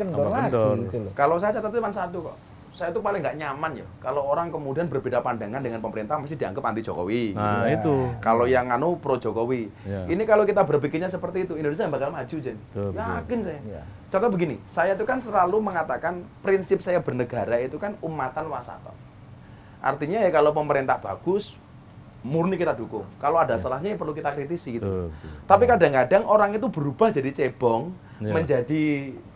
kendor. gitu loh. Kalau saya catat cuma satu kok. Saya itu paling nggak nyaman ya. Kalau orang kemudian berbeda pandangan dengan pemerintah mesti dianggap anti Jokowi. Nah, Ya. itu. Kalau yang anu pro Jokowi. Ya. Ini kalau kita berpikirnya seperti itu, Indonesia bakal maju, Jen. Betul, Yakin saya. Ya. Contoh begini, saya itu kan selalu mengatakan prinsip saya bernegara itu kan umatan wasaton. Artinya ya kalau pemerintah bagus, murni kita dukung. Kalau ada salahnya ya perlu kita kritisi gitu. Betul, betul. Tapi kadang-kadang orang itu berubah jadi cebong, Ya. menjadi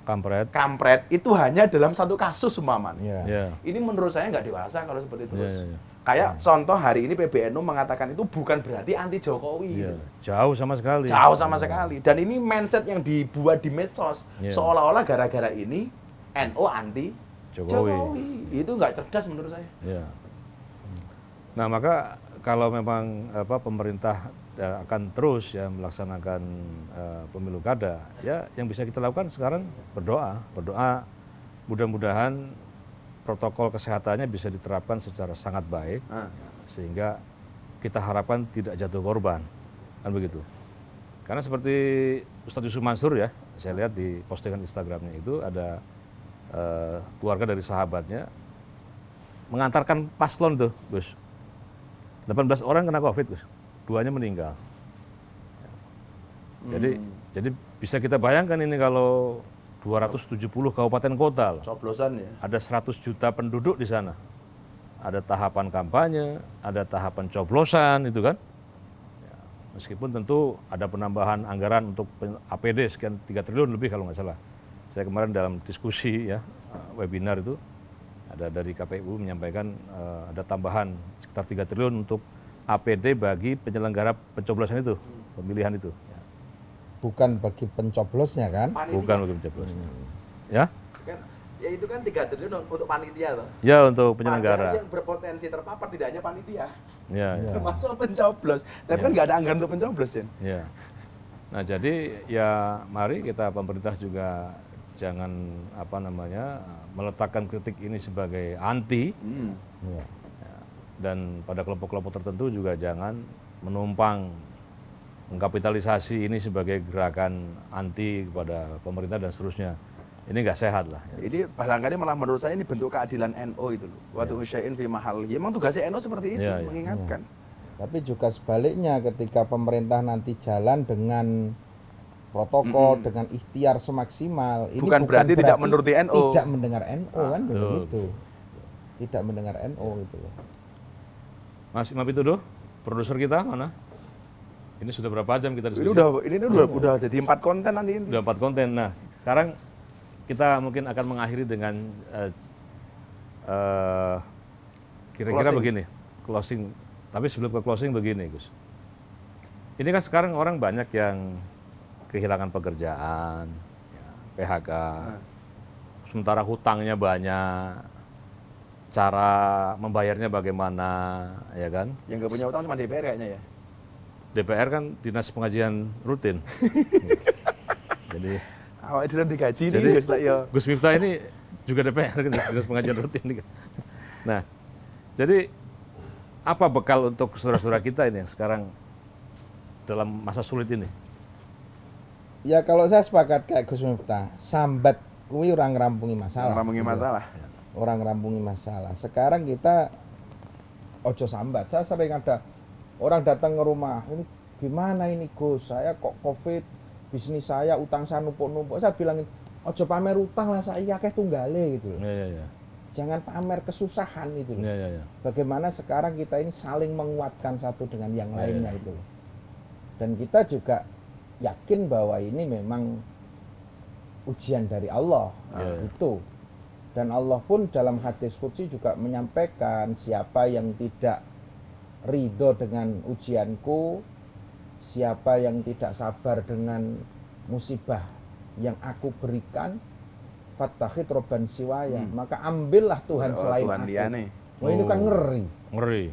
Kampret. kampret itu hanya dalam satu kasus umpamanya. Ya. Ya. Ini menurut saya nggak dewasa kalau seperti itu. Ya, Terus. ya, ya. Kayak contoh hari ini PBNU mengatakan itu bukan berarti anti Jokowi. Ya. gitu. Jauh sama sekali. Jauh sama sekali. Dan ini mindset yang dibuat di medsos. Ya. Seolah-olah gara-gara ini NU anti Jokowi. Itu nggak cerdas menurut saya. Ya. Nah, maka kalau memang pemerintah akan terus ya melaksanakan pemilu kada, ya yang bisa kita lakukan sekarang berdoa mudah-mudahan protokol kesehatannya bisa diterapkan secara sangat baik sehingga kita harapkan tidak jatuh korban, kan begitu. Karena seperti Ustadz Yusuf Mansur ya, saya lihat di postingan Instagramnya itu ada keluarga dari sahabatnya mengantarkan paslon tuh, Gus. 18 orang kena COVID, Gus. 2-nya meninggal. Jadi bisa kita bayangkan ini kalau 270 kabupaten kota loh. Coblosan ya. Ada 100 juta penduduk di sana. Ada tahapan kampanye, ada tahapan coblosan itu kan. Ya, meskipun tentu ada penambahan anggaran untuk APD sekian 3 triliun lebih kalau nggak salah. Saya kemarin dalam diskusi ya webinar itu ada dari KPU menyampaikan ada tambahan sekitar 3 triliun untuk APD bagi penyelenggara pencoblosan itu, pemilihan itu. Bukan bagi pencoblosnya kan? Panitia. Bukan bagi pencoblosan. Ya? Kan, ya itu kan 3 triliun untuk panitia toh. Ya untuk penyelenggara. Padahal yang berpotensi terpapar tidak hanya panitia, Ya, Ya. termasuk pencoblos. Tapi kan nggak ada anggaran untuk pencoblos ya. ya. Nah jadi ya mari kita pemerintah juga jangan meletakkan kritik ini sebagai anti. Ya. Dan pada kelompok-kelompok tertentu juga jangan menumpang mengkapitalisasi ini sebagai gerakan anti kepada pemerintah dan seterusnya. Ini nggak sehat lah. Ini barangkali malah menurut saya ini bentuk keadilan NU itu loh. Waktu usya'in fi mahal. Ya, emang tugasnya NU seperti itu, Ya, ya. mengingatkan. Tapi juga sebaliknya ketika pemerintah nanti jalan dengan protokol, dengan ikhtiar semaksimal, ini Bukan berarti tidak menuruti NU. Tidak mendengar NU kan betul. begitu. Tidak mendengar NU gitu loh. Mas Imam Pituduh, produser kita mana? Ini sudah berapa jam kita diskusi? Ini udah jadi 4 konten nanti ini. Udah 4 konten. Nah, sekarang kita mungkin akan mengakhiri dengan kira-kira Closing. begini, closing. Tapi sebelum ke closing begini, Gus. Ini kan sekarang orang banyak yang kehilangan pekerjaan, ya, PHK, sementara hutangnya banyak, cara membayarnya bagaimana, ya kan? Yang nggak punya utang cuma DPR kayaknya ya. DPR kan dinas pengajian rutin. Jadi Awak itu digaji nih, Jadi Gus lah ya. Gus Miftah ini juga DPR kan, dinas pengajian rutin. Nah, jadi apa bekal untuk saudara-saudara kita ini yang sekarang dalam masa sulit ini? Ya kalau saya sepakat kayak Gus Miftah, sambat kuwi orang ngrampungi masalah. Ngomongin masalah. Orang ngrampungi masalah. Sekarang kita ojo sambat. Saya sering ada orang datang ke rumah, ini gimana ini Gus? Saya kok COVID, bisnis saya, utang saya numpuk-numpuk. Saya bilangin, ojo pamer utang lah saya akeh tunggale gitu loh. Ya. Jangan pamer kesusahan itu loh. Ya. Bagaimana sekarang kita ini saling menguatkan satu dengan yang Ya, lainnya ya. itu loh. Dan kita juga yakin bahwa ini memang ujian dari Allah. Ya. Itu. Dan Allah pun dalam hadis qudsi juga menyampaikan siapa yang tidak ridho dengan ujianku, siapa yang tidak sabar dengan musibah yang aku berikan, fattakhid robban siwaya, maka ambillah Tuhan selain Tuhan aku. liane. Wah ini kan ngeri. Ngeri.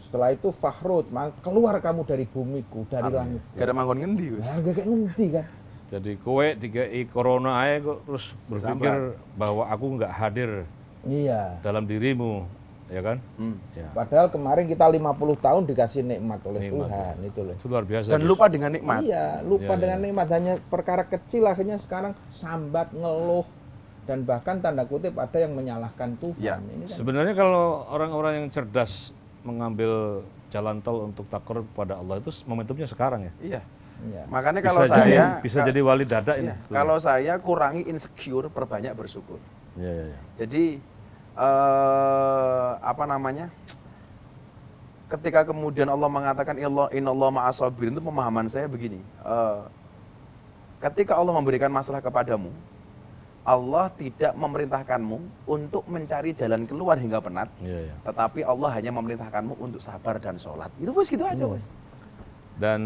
Setelah itu fakhrut, maka keluar kamu dari bumiku, dari langit. Gak ada manggon ngendi, Gus. Nah, gak kayak ngerti kan? Jadi kowe dikei corona aja kok terus berpikir bahwa aku nggak hadir Iya. dalam dirimu, ya kan? Ya. Padahal kemarin kita 50 tahun dikasih nikmat oleh Nikmat, Tuhan, itu loh. Itu luar biasa. Dan Gus. lupa dengan nikmat. Iya, lupa Iya, dengan iya. nikmat, hanya perkara kecil akhirnya sekarang sambat, ngeluh, dan bahkan tanda kutip ada yang menyalahkan Tuhan. Ya. Ini kan Sebenarnya kalau orang-orang yang cerdas mengambil jalan tol untuk takur kepada Allah itu momentumnya sekarang ya. Iya. ya. Makanya Bisa kalau jadi, saya bisa jadi wali dada ini. iya, kalau saya kurangi insecure, perbanyak bersyukur. Ya. Jadi apa namanya? ketika kemudian Allah mengatakan innallaha ma'as sabirin, itu pemahaman saya begini. Ketika Allah memberikan masalah kepadamu, Allah tidak memerintahkanmu untuk mencari jalan keluar hingga penat, Iya, iya. tetapi Allah hanya memerintahkanmu untuk sabar dan sholat. Itu bos, gitu aja bos. Dan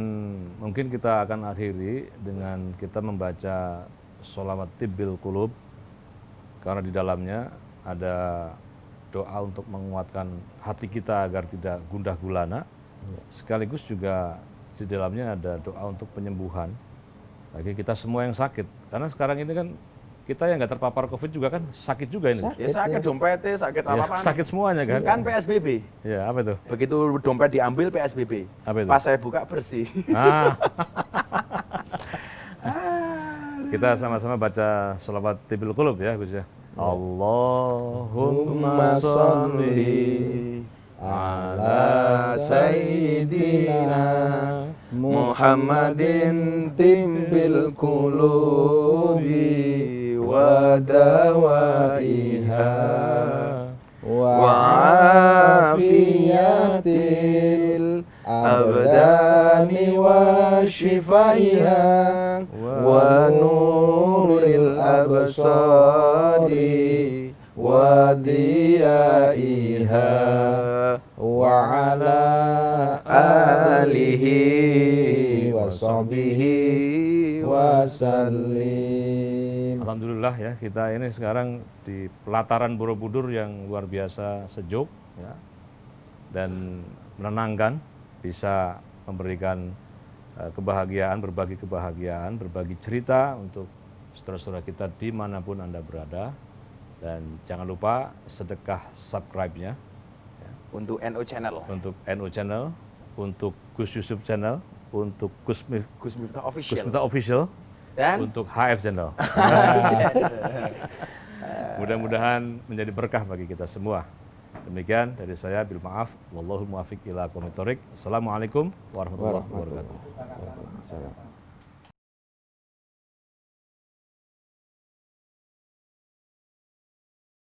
mungkin kita akan akhiri dengan kita membaca sholawat tibbil qulub, karena di dalamnya ada doa untuk menguatkan hati kita agar tidak gundah gulana. Sekaligus juga di dalamnya ada doa untuk penyembuhan bagi kita semua yang sakit. Karena sekarang ini kan kita yang nggak terpapar COVID juga kan sakit juga ini. Ya sakit dompetnya, sakit Ya, apa-apa. sakit semuanya kan. Kan PSBB. Ya, apa itu? Begitu dompet diambil PSBB. Apa itu? Pas saya buka bersih. Ah. Kita sama-sama baca sholawat tibbil qulub ya, Gus ya. Allahumma sholli ala sayyidina Muhammadin timbil qulubi wa dawaiha wa afiyatil abdani wa shifaiha wa nuril absari wa diyaiha wa ala alihi wa sahbihi wa sallim. Alhamdulillah ya, kita ini sekarang di pelataran Borobudur yang luar biasa sejuk ya, dan menenangkan, bisa memberikan kebahagiaan, berbagi kebahagiaan, berbagi cerita untuk saudara-saudara kita dimanapun Anda berada. Dan jangan lupa sedekah subscribe-nya untuk NO Channel, untuk NO Channel, untuk Gus Yusuf Channel, untuk Gus Miftah Official, Miftah Official, dan untuk HF Channel. Mudah-mudahan menjadi berkah bagi kita semua. Demikian dari saya, bil maaf, wallahu muwaffiq ila aqwamit thoriq. Assalamualaikum warahmatullahi wabarakatuh. Waalaikumsalam.